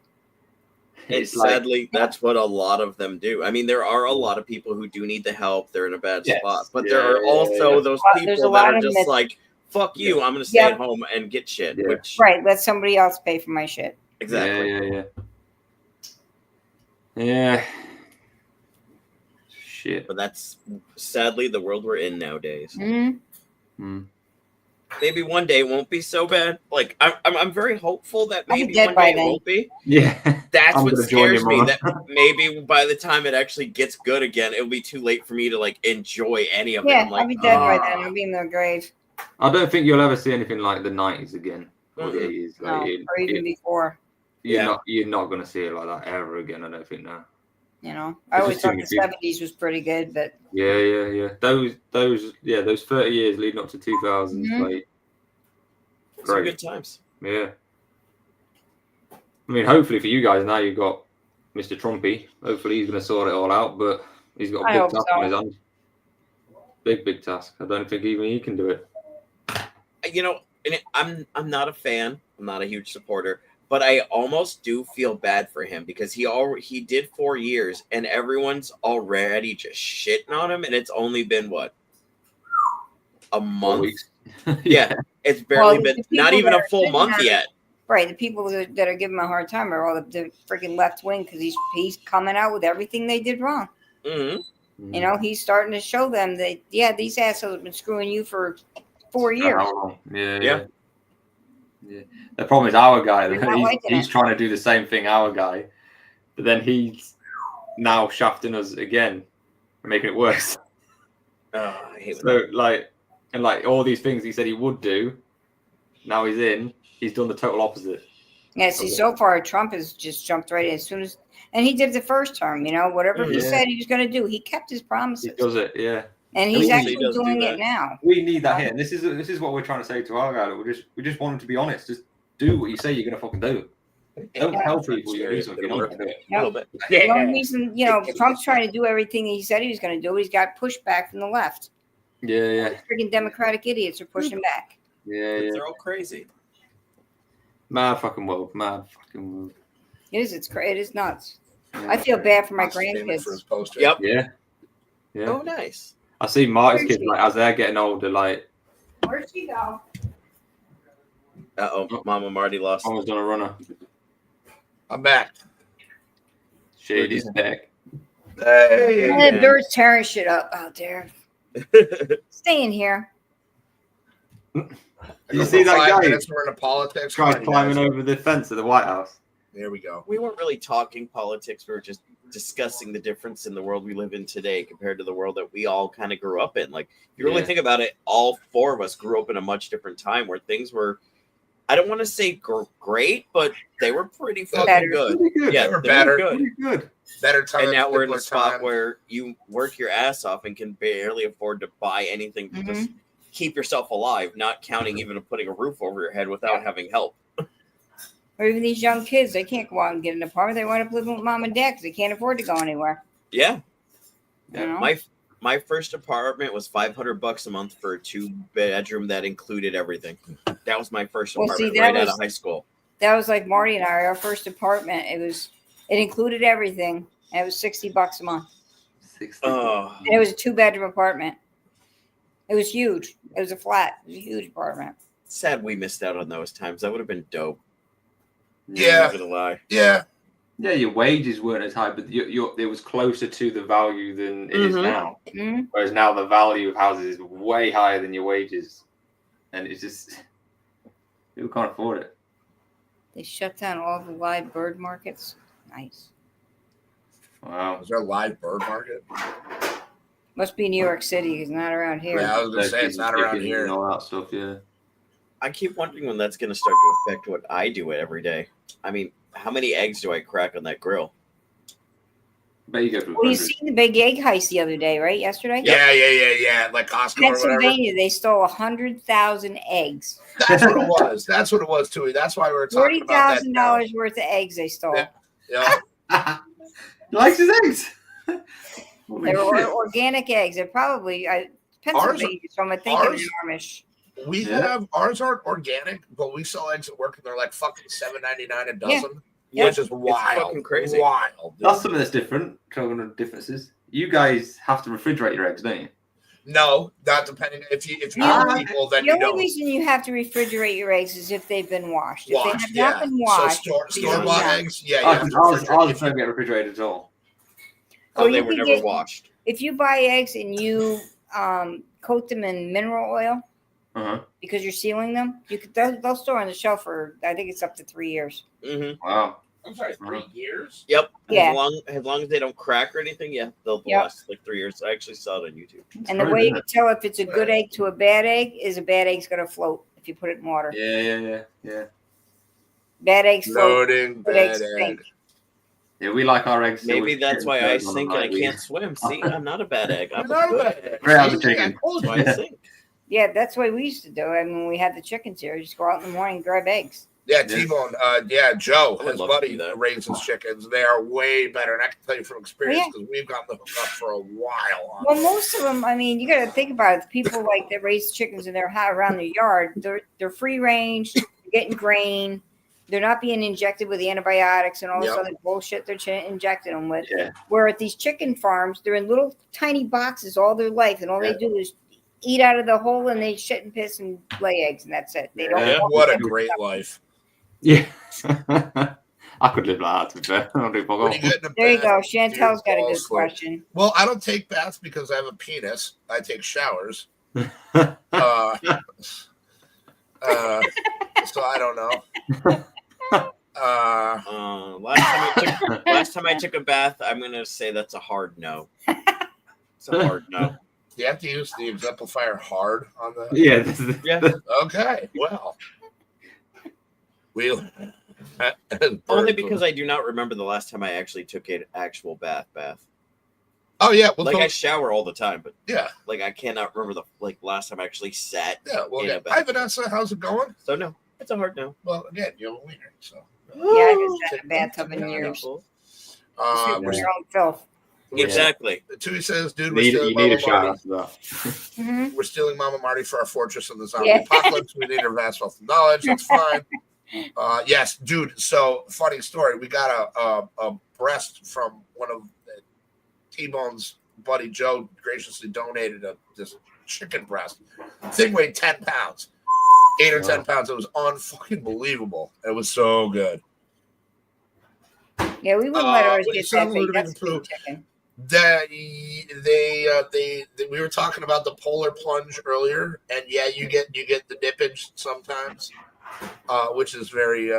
Sadly, that's what a lot of them do. I mean, there are a lot of people who do need the help. They're in a bad spot. But there are also those people that are just like, fuck you, I'm going to stay at home and get shit. Yeah. Right, let somebody else pay for my shit. Exactly. Yeah. Shit. But that's sadly the world we're in nowadays. Mm-hmm. maybe one day it won't be so bad. Like I'm very hopeful that I'll be maybe dead one by day it then. won't be. Yeah. That's I'm what gonna join scares your me. mama. That maybe by the time it actually gets good again, it'll be too late for me to like enjoy any of it. Yeah, I'm like, I'll be dead by then. I'll be in the grave. I don't think you'll ever see anything like the 90s again or the Mm-mm. 80s. No, Like, or even before. you're not going to see it like that ever again. I don't think now. You know, I It's always just too thought many the people. 70s was pretty good, but Yeah. Those 30 years leading up to 2000s, like some great. good times. Yeah. I mean, hopefully for you guys now you've got Mr. Trumpy. Hopefully he's going to sort it all out, but he's got a I big hope task so. on his hands. Big task. I don't think even he can do it. You know, and I'm not a fan. I'm not a huge supporter, but I almost do feel bad for him because he did 4 years and everyone's already just shitting on him, and it's only been what, a 4 month? weeks. Yeah, it's barely Well, been the not people even that a are full shitting month on him- yet. right, the people that are giving him a hard time are all the freaking left wing because he's coming out with everything they did wrong. Mm-hmm. You know, he's starting to show them that these assholes have been screwing you for 4 years. Yeah. The problem is our guy. They're not liking He's it. trying to do the same thing, our guy, but then he's now shafting us again, and making it worse. Oh, I hate So like all these things he said he would do, now he's done the total opposite. Yeah, see, so far Trump has just jumped right in as soon as, and he did it the first term. You know, whatever he said he was going to do, he kept his promises. He does it, yeah. And he's He actually does do doing that. it now. We need that here. And this is what we're trying to say to our guy. We just want him to be honest. Just do what you say you're going to fucking do. Don't tell people you're going to do something. You're not going to do it. a little bit. The only reason, Trump's trying to do everything he said he was going to do, he's got pushback from the left. Yeah. Freaking Democratic idiots are pushing back. Yeah. They're all crazy. Mad fucking world. It is. It is nuts. Yeah. I feel bad for my For his grandkids. poster. Yep. Yeah. Oh, nice. I see Marty's kids, like, as they're getting older, like, Where'd she go? Mama Marty lost. almost done a runner. I'm back. Shady's back. Hey. The bird's tearing shit up out there. Stay in here. You see that guy? We're into politics. Guy Come on, climbing guys. over the fence of the White House. There we go. We weren't really talking politics. We were just discussing the difference in the world we live in today compared to the world that we all kind of grew up in. Like, if you really think about it, all 4 of us grew up in a much different time where things were, I don't want to say great, but they were pretty fucking good. Yeah, They were they better. Good. Good. Better time. And now we're in a spot where you work your ass off and can barely afford to buy anything to just keep yourself alive, not counting even putting a roof over your head without having help. Or even these young kids, they can't go out and get an apartment. They wind up living with mom and dad because they can't afford to go anywhere. Yeah. You know? My first apartment was $500 a month for a 2-bedroom that included everything. That was my first apartment out of high school. That was like Marty and I, our first apartment. It included everything. And it was $60 a month. Oh. And it was a 2-bedroom apartment. It was huge. It was a flat. It was a huge apartment. Sad we missed out on those times. That would have been dope. Yeah. I'm not gonna lie. Yeah. Yeah, your wages weren't as high, but it was closer to the value than it is now. Mm-hmm. Whereas now the value of houses is way higher than your wages, and it's just people can't afford it. They shut down all the live bird markets. Nice. Wow. Was there a live bird market? Must be New York City. It's not around here. Yeah, I was gonna say it's not around here. And all that stuff, yeah. I keep wondering when that's gonna start to affect what I do every day. I mean, how many eggs do I crack on that grill? Bet you go through. Well, you seen the big egg heist the other day, right? Yesterday? Yeah. Like Costco or whatever. Pennsylvania, they stole 100,000 eggs. That's what it was. That's what it was, Tui. That's why we were talking about that. $40,000 worth of eggs they stole. Yeah. Likes his eggs. They were organic eggs. They're probably Pennsylvania, so I'm thinking Amish. We have ours aren't organic, but we sell eggs at work and they're like fucking $7.99 a dozen. Yeah. Which is wild. It's fucking crazy. Wild. Dude. That's something that's different. Talking of differences. You guys have to refrigerate your eggs, don't you? No, not depending. If you have people, then you The don't. only reason you have to refrigerate your eggs is if they've been washed. If they have yeah. not been washed, So store-bought eggs, yeah. I was trying to get refrigerated at all. Oh, Or they you were can never washed. If you buy eggs and you coat them in mineral oil, because you're sealing them. They'll store on the shelf for, I think it's up to 3 years. Mm-hmm. Wow. I'm sorry, 3 years? Yep. Yeah. As long as they don't crack or anything, they'll last like 3 years. I actually saw it on YouTube. And the way you can tell if it's a good egg to a bad egg is a bad egg's going to float if you put it in water. Yeah. Bad eggs float. Floating Good bad eggs egg. sink. Yeah, we like our eggs. Maybe that's why I sink and I can't swim. See, I'm not a bad egg. I'm You're a not a good bad egg. Right out the See, I chicken. told That's you. why I sink. Yeah, that's what we used to do. I mean, when we had the chickens here, just go out in the morning and grab eggs. Yeah, T-Bone. Joe, I would his love to buddy, do that. raises chickens. They are way better, and I can tell you from experience because we've gotten them hooked up for a while. On Well, most of them, I mean, you got to think about it. The people like that raise chickens and they're hot around their yard. They're free range, getting grain. They're not being injected with antibiotics and all this other bullshit they're injecting them with. Yeah. Where at these chicken farms, they're in little tiny boxes all their life, and all they do is eat out of the hole, and they shit and piss and lay eggs, and that's it. They don't. What a great life. Yeah. I could live like that, to be fair. I don't do fuck When you all. get in a There you bath, go. Chantel's got a good balls full. question. Well, I don't take baths because I have a penis. I take showers. So I don't know. Last time I took a bath, I'm gonna say that's a hard no. It's a hard no. Do you have to use the exemplifier hard on the? Yeah. Okay. Well, Only because I do not remember the last time I actually took an actual bath. Oh yeah, well, like I shower all the time, but like I cannot remember the last time I actually sat. Yeah, well, in a bath. hi Vanessa, how's it going? So no, it's a hard no. Well, again, you're a wiener, so. Yeah, I just had a bathtub in years. We're your own filth. Exactly. Tui says, dude, You need a shower after that. Mm-hmm. We're stealing Mama Marty for our fortress in the zombie apocalypse. We need her vast wealth of knowledge. That's fine. Yes, dude. So, funny story. We got a breast from one of T-Bone's buddy Joe graciously donated this chicken breast. Thing weighed 10 pounds. 8 or 10 pounds. It was unfucking believable. It was so good. Yeah, we wouldn't let ours get that big. That's food. chicken. We were talking about the polar plunge earlier, and yeah, you get the dippage sometimes, which is very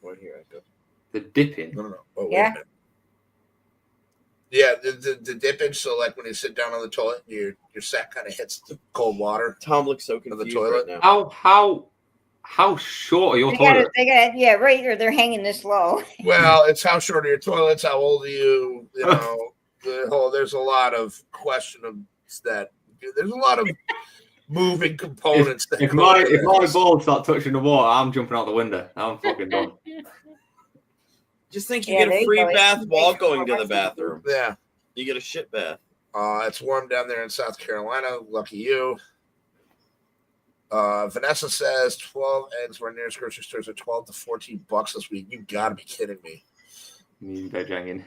what here I go. The dipping. No. Oh, yeah. Yeah, the dippage. So like when you sit down on the toilet, your sack kind of hits the cold water. Tom looks so confused the toilet right now. How short are your They toilets? got right here. They're hanging this low. Well, it's how short are your toilets? How old are you? You know, there's a lot of questions that there's a lot of moving components. If my balls start touching the water, I'm jumping out the window. I'm fucking done. Just think you get a free bath while going to the bathroom. Yeah. You get a shit bath. It's warm down there in South Carolina. Lucky you. Vanessa says 12 eggs were nearest grocery stores are $12 to $14 this week. You gotta be kidding me. Meat veg hanging.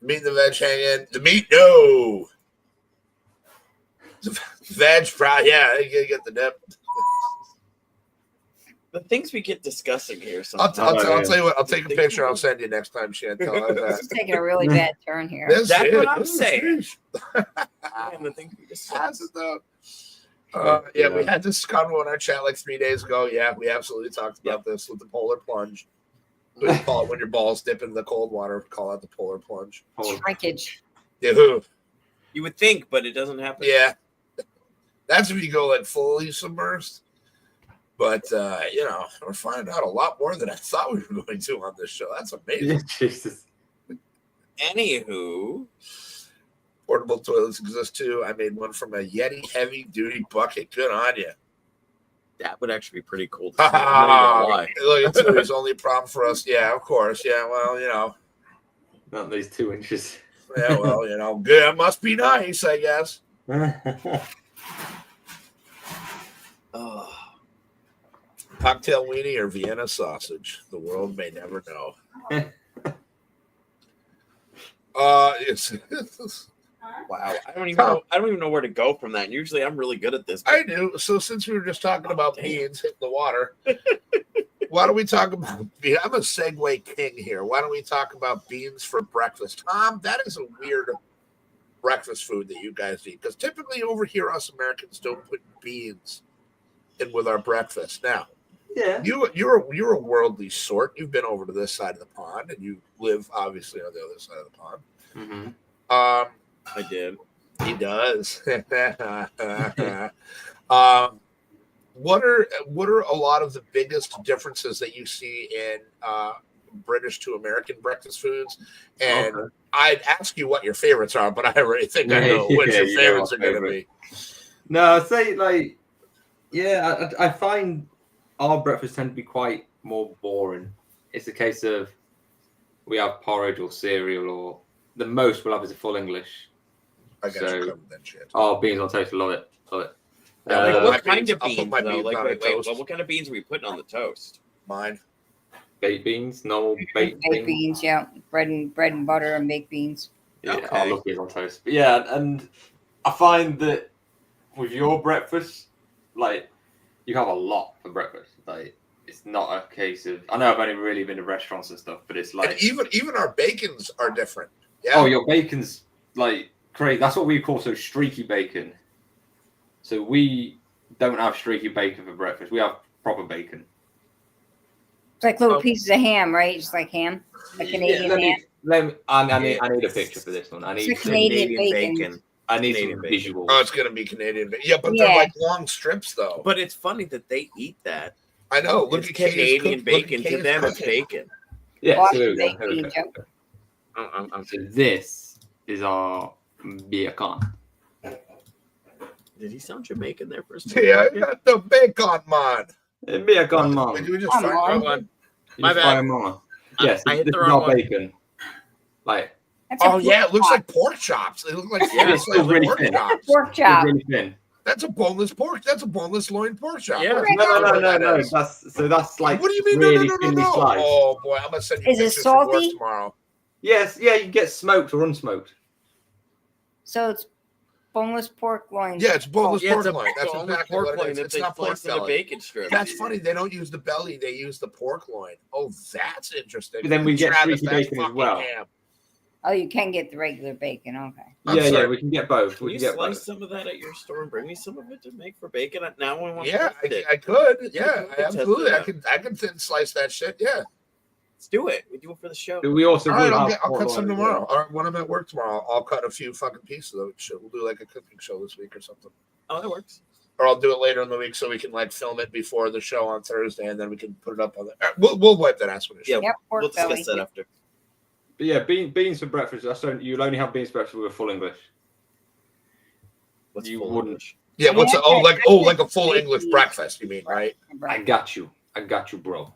Meat and the veg hanging. The meat, no. The veg fry, yeah, you get the dip. The things we get discussing here. I'll tell you what. I'll take a picture. I'll send you next time, Chantel. This is taking a really bad turn here. That's what I'm saying. And the things we discussed. Yeah, we had this convo in our chat like 3 days ago. Yeah, we absolutely talked about this with the polar plunge. We call it when your balls dip in the cold water. Call it the polar plunge. Shrinkage. Yeah. You would think, but it doesn't happen. Yeah. That's if you go like fully submersed. But, we're finding out a lot more than I thought we were going to on this show. That's amazing. Jesus. Anywho. Portable toilets exist too. I made one from a Yeti heavy duty bucket. Good on you. That would actually be pretty cool. To see. I'm not gonna lie. Look, it's only a problem for us. Yeah, of course. Yeah, well, Not these 2 inches. Yeah, well, good. It must be nice, I guess. Oh. Cocktail weenie or Vienna sausage? The world may never know. Wow, I don't even know where to go from that. And usually, I'm really good at this. I do. So since we were just talking about beans hitting the water, why don't we talk about? I'm a segue king here. Why don't we talk about beans for breakfast? Tom, that is a weird breakfast food that you guys eat because typically over here, us Americans don't put beans and with our breakfast. Now, Yeah. you're a worldly sort. You've been over to this side of the pond, and you live obviously on the other side of the pond. Mm-hmm. I did. He does. What are a lot of the biggest differences that you see in British to American breakfast foods? And I'd ask you what your favorites are, but I already think I know which your favorites are going to be. No, I'd say I find our breakfasts tend to be quite more boring. It's a case of we have porridge or cereal, or the most we'll have is a full English. I got you covered that shit. Oh, beans on toast, love it. What kind of beans, I'll put my though? beans Like, on wait, toast. what kind of beans are we putting on the toast? Mine. Baked beans, normal baked beans, yeah. Bread and butter and baked beans. Yeah, Okay. I love beans on toast. But yeah, and I find that with your breakfast, like, you have a lot for breakfast. Like, it's not a case of. I know I've only really been to restaurants and stuff, but it's like and even our bacons are different. Yeah. Oh, your bacon's like crazy. That's what we call streaky bacon. So we don't have streaky bacon for breakfast. We have proper bacon. It's like little pieces of ham, right? Just like ham, like Canadian ham. I need a picture for this one. I need It's Canadian bacon. I need Canadian some bacon. visuals. Oh, it's gonna be Canadian bacon. Yeah, but they're like long strips, though. But it's funny that they eat that. I know. Look It's at Katie's Canadian bacon. To them, it's bacon. Yeah, Well, so there we baked go. beans, Okay. yeah. So this is our bacon. Did he sound Jamaican there for a second? Yeah, I got the bacon, man. Bacon, mom. Did we just Come find on. one? My bad. Yes, I hit this the is wrong our one. bacon. Like, That's a Oh yeah, it looks pork like pork chops. They look like Yeah, it's still really pork thin. chop. chops. Pork it's chop. really thin. That's a boneless pork. That's a boneless loin pork chop. Yeah. No. That's like What do you mean? really No. thinly sliced. Oh boy, I'm gonna send you Is it pictures from work salty? tomorrow. Yes, yeah, you can get smoked or unsmoked. So it's boneless pork loin. Yeah, it's boneless Yeah, pork it's a loin. That's boneless exactly pork what it loin is. that It's they not pork slice into belly. bacon strips. That's funny. They don't use the belly. They use the pork loin. Oh, that's interesting. But then we get Travis, streaky that's bacon as fucking well. ham. Oh, you can get the regular bacon. Okay. I'm Yeah, sorry. we can get both. Can We you can get slice both. some of that at your store and bring me some of it to make for bacon? Now I want Yeah, to test it. I could. We Yeah, can test absolutely. it I can thin slice that shit. Yeah. Let's do it. We do it for the show. But we also All right, will I'll have cut pork some loin as tomorrow. well. Or when I'm at work tomorrow, I'll cut a few fucking pieces of it. Shit, we'll do like a cooking show this week or something. Oh, that works. Or I'll do it later in the week so we can like film it before the show on Thursday, and then we can put it up on the. We'll wipe that ass with it. Yeah, Yep, pork we'll discuss belly. that after. But yeah, beans for breakfast. You'll only have beans for breakfast with a full English. What's You full wouldn't. English? Yeah. What's Yeah, like a full English breakfast? You mean, right? I got you, bro.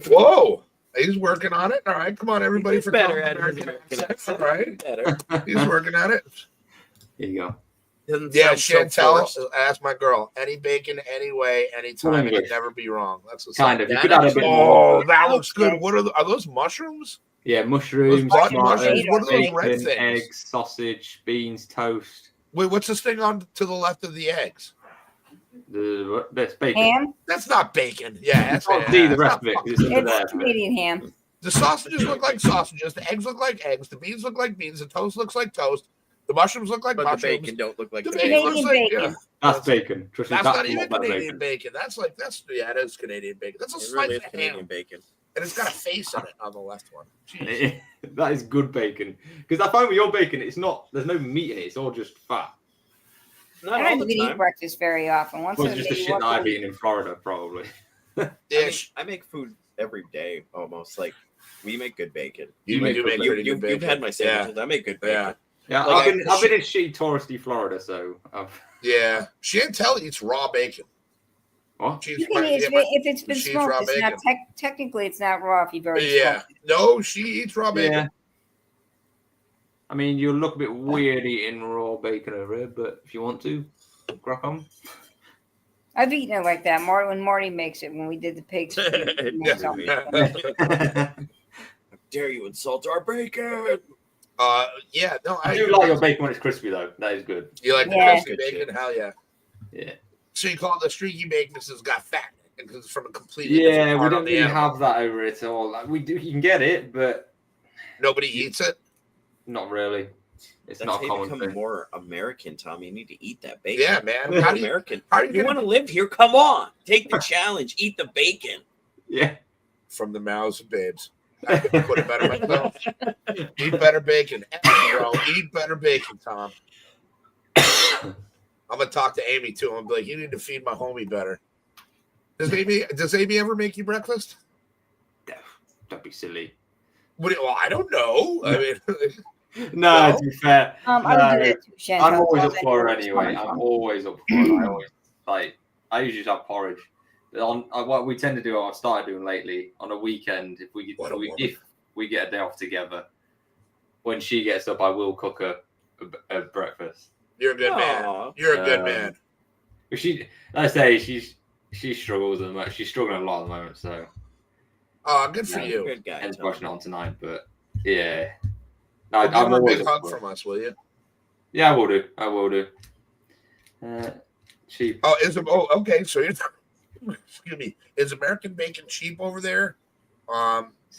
Whoa. He's working on it. All right, come on, everybody, He's for better calling at his American American accent. accent. All right, Better. he's working at it. Here you go. Doesn't Yeah, sound so Chantel, forced. ask my girl. Any bacon, any way, anytime. It can never be wrong. That's the Kind of. You That could add a actually- bit more. Oh, that looks good. What are those mushrooms? Yeah, mushrooms, Those button tomatoes, mushrooms, what are those red bacon, things? eggs, sausage, beans, toast. Wait, what's this thing on to the left of the eggs? That's bacon. Ham. That's not bacon. Yeah, that's Can't see the rest of it because it's under there. It's Canadian ham. The sausages look like sausages. The eggs look like eggs. The beans look like beans. The toast looks like toast. The mushrooms look like But the mushrooms. bacon don't look like The bacon. bacon looks Canadian like bacon. yeah. That's bacon. Trust me, That's that's not even not Canadian bacon. bacon. It is Canadian bacon. That's a It slice really is of Canadian ham, bacon. and it's got a face in it on the left one. Jeez. That is good bacon. Because I find with your bacon, it's not. There's no meat in it. It's all just fat. Not I all don't the even eat time. breakfast very often. Once Well, in it's a just the day, shit that once a I've week. eaten in Florida, probably. Yeah, I make food every day almost. Like we make good bacon. you make do good make pretty good You've bacon. had my sandwiches. I make good bacon. Yeah. Yeah, Like, I've been in shitty touristy Florida, so Yeah, Chantel eats raw bacon. what? She's You can eat, if it's been she's smoked, raw it's not bacon. technically it's not raw if you've already Yeah, smoked. no, she eats raw bacon. Yeah. I mean, you'll look a bit weird eating raw bacon over here, but if you want to, crack on. I've eaten it like that. When Marty makes it when we did the pigs. How dare you insult our bacon? Yeah, no, I do like your bacon when it's crispy, though. That is good. You like Yeah. the crispy bacon? Hell yeah. Yeah. So you call it the streaky bacon because it's got fat in it, because it's from a completely Yeah, different we part don't of the really animal. have that over it at all. Like, we do, you can get it, but Nobody eats it. not really. It's That's not how a you common become thing. more American, Tom. You need to eat that bacon. Yeah, man. You're How do you, American. how are you You gonna- want to live here? Come on. Take the challenge. Eat the bacon. Yeah. from the mouths of babes? I couldn't put it better myself. Eat better bacon, bro. Eat better bacon, Tom. I'm gonna talk to Amy too. I'm like, you need to feed my homie better. Does Amy ever make you breakfast? Don't be silly. Well, I don't know. I mean, No, No? to be fair, I would do no, that too, Chantal. I'm always up As long as I for know it where it's anyway. coming I'm from. always up for it. I always I usually have porridge. But what we tend to do, I've started doing lately on a weekend, if we get a day off together, when she gets up, I will cook her a breakfast. You're a good man. Aw. You're a good man. But she, like I say, she struggles at the moment. She's struggling a lot at the moment, so Oh, good for Yeah. you. Good guy. hence Tom. watching it on tonight. But yeah, Well, give her a always big up hug for it. from us, will you? Yeah, I will do. I will do. Cheap. Oh, okay. So you're excuse me. Is American bacon cheap over there?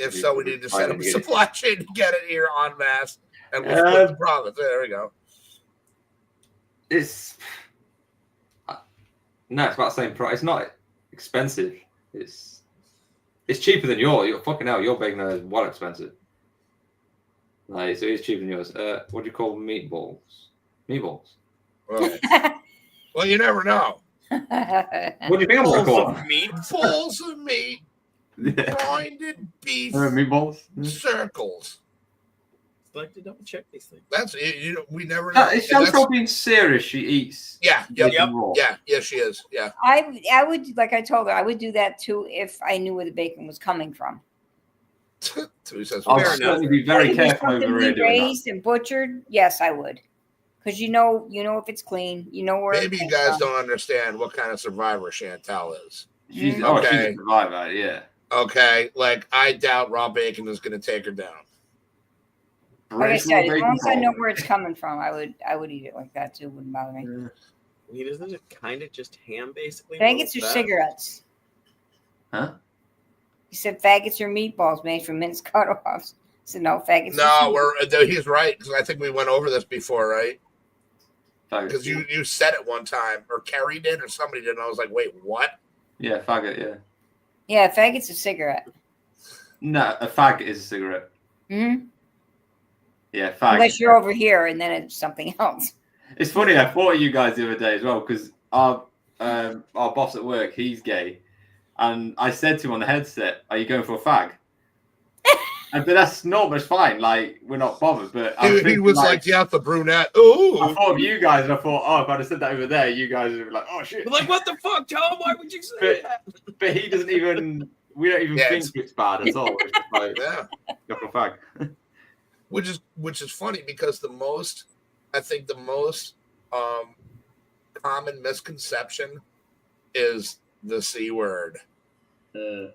If so, we need to set up a supply chain to get it here en masse, and we'll split the profits. There we go. It's no, it's about the same price. It's not expensive. It's cheaper than yours. Fucking hell, your bacon is well expensive. Like, so it's cheaper than yours. What do you call meatballs? Meatballs. Well, you never know. What do you think I'm gonna call them? Balls of meat, Yeah. grinded beef, Meatballs. circles. Like to double check these things. That's we never know. Is Chantal being serious? She eats. Yeah, bacon raw. yeah, she is. Yeah. I would, like I told her, I would do that too if I knew where the bacon was coming from. So he says, I'll Fair certainly be very If it's careful over something here we doing that. raised and butchered, yes, I would, because you know if it's clean, you know where. maybe you guys don't understand what kind of survivor Chantal is. She's she's Okay. a survivor. Yeah. Okay, like I doubt raw bacon is going to take her down. Like I British said, raw as long bacon as I know roll. where it's coming from, I would eat it like that too. Wouldn't bother me. He doesn't it kind of just ham basically. Faggots or That? cigarettes? Huh? He said faggots or meatballs made from minced cut-offs. I said no, faggots. No, he's right because I think we went over this before, right? Faggot. Because you said it one time, or Carrie did, or somebody did, and I was like, wait, what? Yeah, faggot. Yeah. Yeah, faggots or cigarette. No, a fag is a cigarette. Mm-hmm. Yeah, fag. Unless you're over here and then it's something else. It's funny. I thought of you guys the other day as well because our boss at work, he's gay, and I said to him on the headset, "Are you going for a fag?" But that's normal. It's fine. Like we're not bothered. But He was like, yeah, the brunette. Ooh. I thought of you guys, and I thought, oh, if I'd have said that over there, you guys would be like, oh shit. Like, what the fuck, Tom? Why would you say that? But he doesn't even. We don't even think it's bad at all. It's just like, Yeah. go for a fag. Which is funny because the most common misconception is the C word.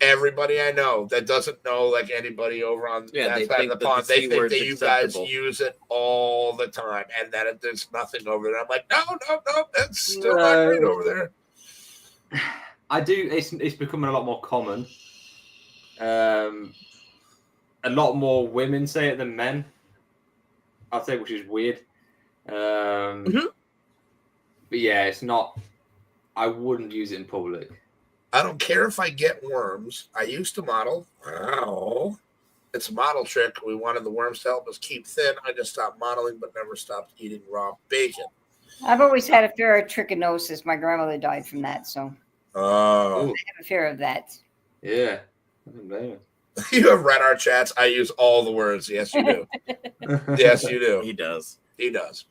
Everybody I know that doesn't know like anybody over on that side of the pond, they think that you guys use it all the time and that there's nothing over there. I'm like, no, that's still not great over there. I do. It's becoming a lot more common. A lot more women say it than men. I'd say, which is weird. But yeah, it's not. I wouldn't use it in public. I don't care if I get worms. I used to model. Wow. It's a model trick. We wanted the worms to help us keep thin. I just stopped modeling, but never stopped eating raw bacon. I've always had a fear of trichinosis. My grandmother died from that, so Oh. I have a fear of that. Yeah. I don't blame it. You have read our chats. I use all the words. Yes, you do. Yes, you do. He does. He does.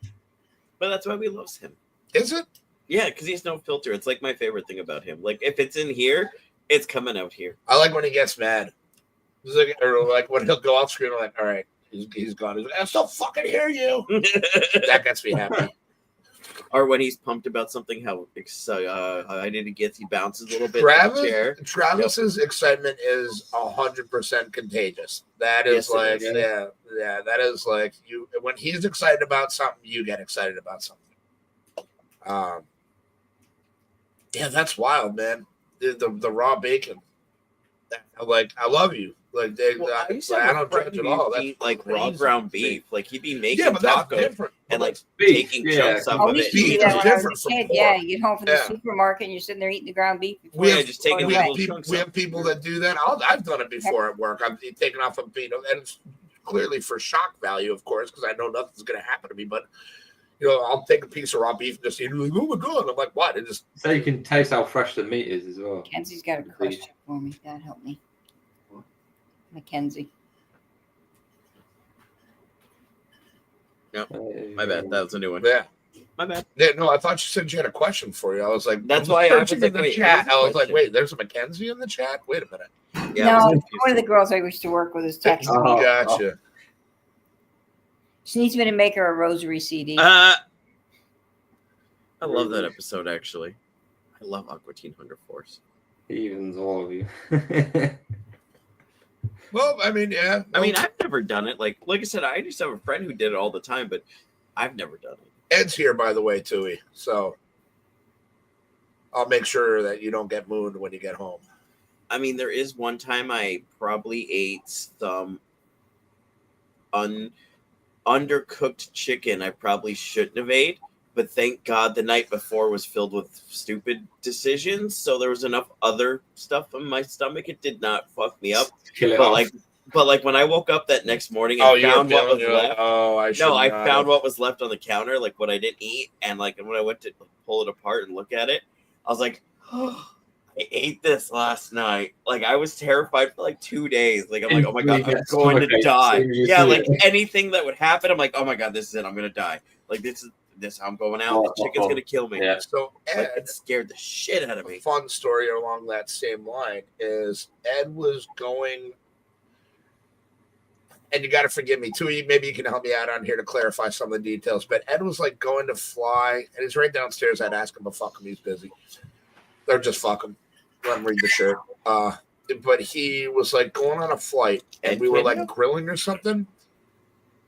But that's why we love him. Is it? Yeah, because he's no filter. It's like my favorite thing about him. Like if it's in here, it's coming out here. I like when he gets mad. It's like, or like when he'll go off screen. I'm like, all right, he's gone. He's like, I still fucking hear you. That gets me happy. Or when he's pumped about something, how excited he gets, he bounces a little bit in the chair. Travis's excitement is 100% contagious. That is Yes, it is. yeah. That is like you. When he's excited about something, you get excited about something. Yeah, that's wild, man. The raw bacon. Like, I love you. Like, I don't judge at all. That's like raw ground beef. Like he'd be making but that's tacos different. and like beef, taking chunks off Oh, of we it. used to do Beef that is when I was different a from kid. pork. Yeah, you get home from the Yeah. supermarket and you're sitting there eating the ground beef. We have, just taking we have, little people, chunks we off. have people that do that. I've done it before at work. I'm taking off a beat, and it's clearly for shock value, of course, because I know nothing's going to happen to me. But I'll take a piece of raw beef and just eat it. Like, oh my god! I'm like, what? It just So you can taste how fresh the meat is as well. Kenzie's got a question for me. God help me. Mackenzie. My bad. That was a new one. Yeah. My bad. Yeah, no, I thought you said you had a question for you. I was like, That's I was why I was searching like, in the wait, chat. what was the I was like, question? wait, there's a Mackenzie in the chat? Wait a minute. Yeah, No, one of the girls I used to work with is texting me. Oh. Gotcha. She needs me to make her a rosary CD. I love that episode, actually. I love Aqua Teen Hunger Force. Evens all of you. Well, I mean, yeah. I mean, I've never done it. Like I said, I just have a friend who did it all the time, but I've never done it. Ed's here, by the way, Tui. So I'll make sure that you don't get mooned when you get home. I mean, there is one time I probably ate some undercooked chicken I probably shouldn't have ate, but thank God the night before was filled with stupid decisions, so there was enough other stuff in my stomach. It did not fuck me up. Kill it But off. like when I woke up that next morning and found what was left. I found what was left on the counter, like what I didn't eat, and like when I went to pull it apart and look at it, I was like, oh, I ate this last night. Like I was terrified for like 2 days. Like I'm like, oh my god, I'm going to die. Yeah, like anything that would happen, I'm like, oh my god, this is it. I'm gonna die. Like this how I'm going out. The chicken's gonna kill me. Yeah. So Ed, It scared the shit out of me. a fun story along that same line is Ed was going, and you got to forgive me too. Maybe you can help me out on here to clarify some of the details. But Ed was like going to fly, and he's right downstairs. I'd ask him to fuck him. He's busy, or just fuck him. Let him read the shirt. But he was like going on a flight, and we were like grilling or something,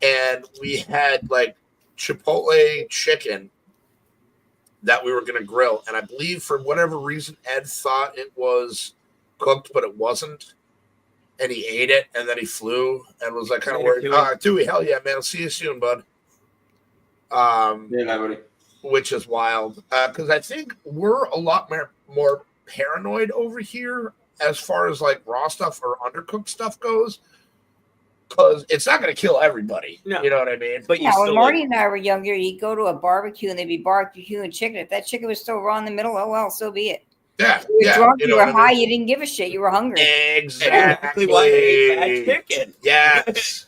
and we had like Chipotle chicken that we were going to grill. And I believe for whatever reason, Ed thought it was cooked, but it wasn't. And he ate it, and then he flew and was like kind of worried. Dewey, hell yeah, man. I'll see you soon, bud. Buddy. Which is wild. Because I think we're a lot more paranoid over here as far as like raw stuff or undercooked stuff goes. Because it's not going to kill everybody. No. You know what I mean? But yeah, when Marty and I were younger, you'd go to a barbecue and they'd be barbecuing chicken. If that chicken was still raw in the middle, oh well, so be it. Yeah. You were drunk, you were high, you didn't give a shit. You were hungry. Exactly. Why I ate bad chicken. Yes.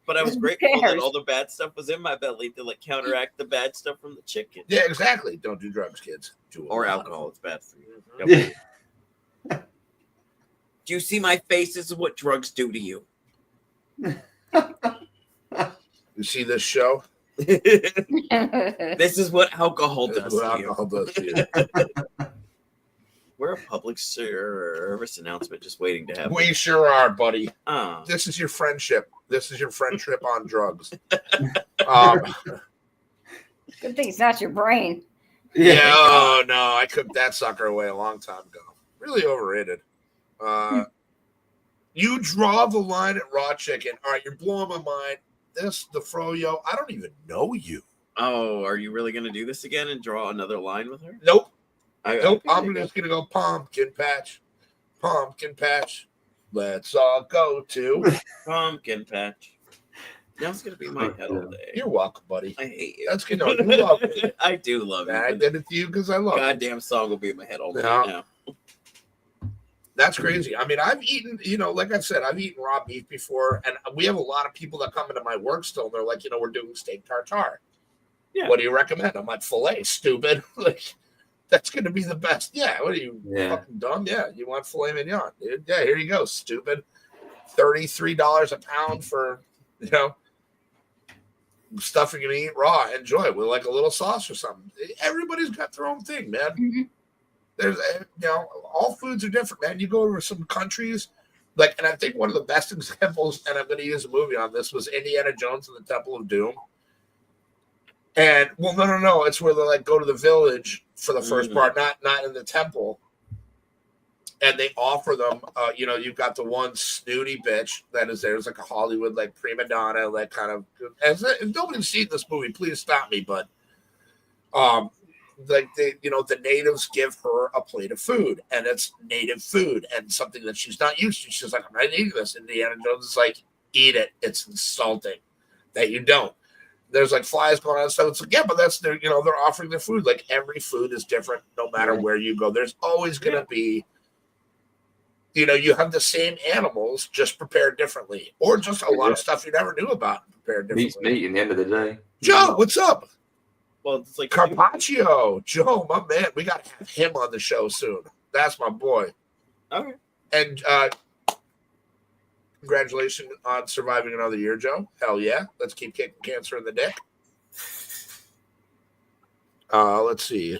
But I was grateful that all the bad stuff was in my belly to like counteract the bad stuff from the chicken. Yeah, exactly. Don't do drugs, kids. Or alcohol. It's bad for you. Yeah. Do you see my face? This is what drugs do to you. You see this show? This is what alcohol does to you. We're a public service announcement just waiting to happen. We sure are, buddy. Oh. This is your friendship. This is your friendship on drugs. Good thing it's not your brain. Yeah, oh no, I cooked that sucker away a long time ago. Really overrated. You draw the line at raw chicken. All right, you're blowing my mind. This, the froyo, I don't even know you. Oh, are you really going to do this again and draw another line with her? Nope. Nope. I'm just going to go pumpkin patch. Pumpkin patch. Let's all go to pumpkin patch. That's going to be my head all day. You're welcome, buddy. I hate you. That's good. No, you love me. I do love you. I did it to you because I love you. Goddamn song will be in my head all day now. That's crazy. I mean, I've eaten, like I said, I've eaten raw beef before, and we have a lot of people that come into my work still, and they're like, we're doing steak tartare. Yeah. What do you recommend? I'm like, filet, stupid. Like, that's going to be the best. Yeah. What are you, fucking dumb? Yeah. You want filet mignon, dude? Yeah, here you go, stupid. $33 a pound for, stuff you're going to eat raw. Enjoy it with like a little sauce or something. Everybody's got their own thing, man. Mm-hmm. There's, all foods are different, man. You go over some countries, and I think one of the best examples, and I'm going to use a movie on this, was Indiana Jones and the Temple of Doom. And, no. It's where they, go to the village for the first part, not in the temple. and they offer them, you've got the one snooty bitch that is there. It's like a Hollywood, like prima donna, like kind of. If nobody's seen this movie, please stop me. But, like the natives give her a plate of food, and it's native food and something that she's not used to. She's like, I'm not eating this. Indiana Jones is like, eat it. It's insulting that you don't. There's like flies going on and stuff. It's like, yeah, but that's they're offering their food. Like every food is different no matter where you go. There's always gonna be. You have the same animals just prepared differently, or just a lot of stuff you never knew about prepared differently. Meat's meat in the end of the day. Joe, what's up? Well, it's like Carpaccio. Joe, my man. We got to have him on the show soon. That's my boy. Okay. And congratulations on surviving another year, Joe. Hell yeah. Let's keep kicking cancer in the dick. Let's see.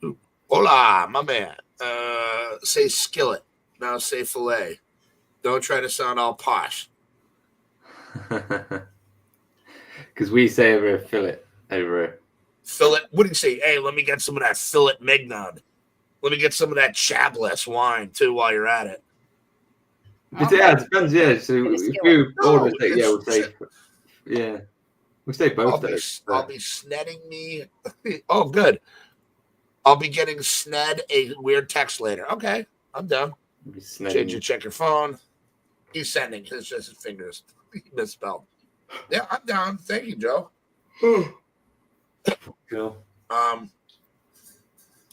Ooh. Hola, my man. Say skillet. Now say fillet. Don't try to sound all posh. Because we say over a fillet. Over fillet. What do you say? Hey, let me get some of that fillet mignon. Let me get some of that chabless wine too while you're at it. Okay. Yeah, it depends. Yeah, so if you order steak, we'll say, we'll say both. I'll be snetting me. Oh, good. I'll be getting Sned a weird text later. Okay, I'm done. Change you check your phone. He's sending. It's just his fingers. He misspelled. Yeah, I'm down. Thank you, Joe. Cool.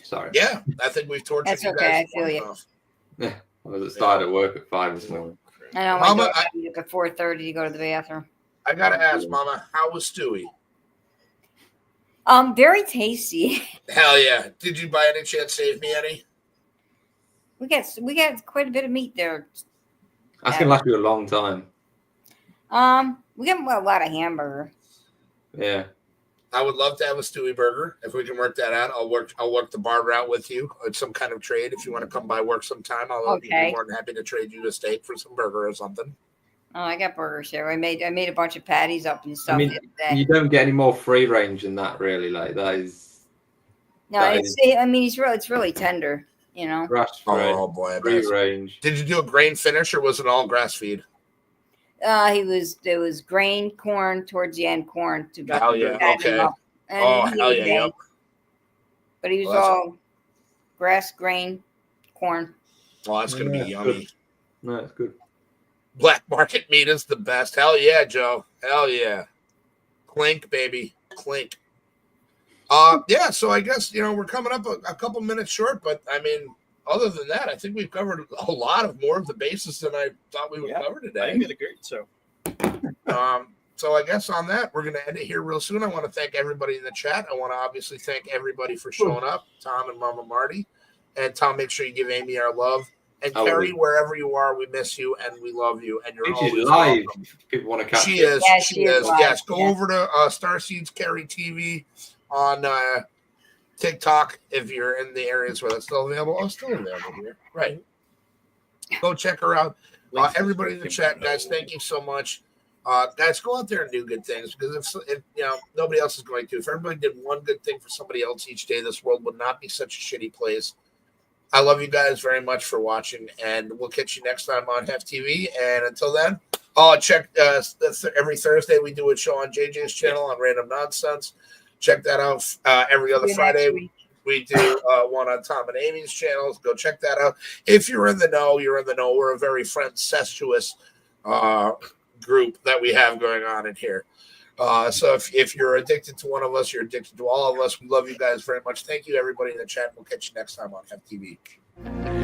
Sorry. Yeah, I think we've tortured That's you okay. guys. I feel you. Yeah, I was started at work at 5 this morning. I know. Mama, I up at 4:30 to go to the bathroom. I gotta ask, Mama, how was Stewie? Very tasty. Hell yeah! Did you by any chance save me any? We got quite a bit of meat there. That's gonna last you a long time. We got a lot of hamburger. Yeah. I would love to have a Stewie burger. If we can work that out, I'll work the bar route with you. It's some kind of trade. If you want to come by work sometime, I'll be more than happy to trade you a steak for some burger or something. Oh, I got burgers here. I made a bunch of patties up and stuff. I mean, you don't get any more free range than that, really. Like that is. No, it's really tender. Grass oh boy, free range. Did you do a grain finish or was it all grass feed? It was grain, corn towards the end, corn to hell yeah, okay. Hell yeah, yep. But he was all grass, grain, corn. Oh, that's gonna be yummy. Good. No, it's good. Black market meat is the best. Hell yeah, Joe. Hell yeah. Clink, baby. Clink. Yeah, so I guess we're coming up a couple minutes short, but I mean, other than that, I think we've covered a lot more of the bases than I thought we would cover today. I did a great show. So I guess on that, we're going to end it here real soon. I want to thank everybody in the chat. I want to obviously thank everybody for showing up, Tom and Mama Marty. And Tom, make sure you give Amy our love. And Carrie, wherever you are, we miss you and we love you. And you're always live. welcome. People want to catch She is. Yeah, she is. Live. Yes, go over to Starseeds Carrie TV on TikTok if you're in the areas where that's still available. Oh, it's still available here. Right. Go check her out. Everybody in the chat, guys, thank you so much. Guys, go out there and do good things because if nobody else is going to. If everybody did one good thing for somebody else each day, this world would not be such a shitty place. I love you guys very much for watching, and we'll catch you next time on Hef TV. And until then, check every Thursday we do a show on JJ's channel on Random Nonsense. Check that out. Every other Friday we do one on Tom and Amy's channels. Go check that out. If you're in the know, you're in the know. We're a very friend-cestuous group that we have going on in here. So if you're addicted to one of us, you're addicted to all of us. We love you guys very much. Thank you, everybody in the chat. We'll catch you next time on FTV.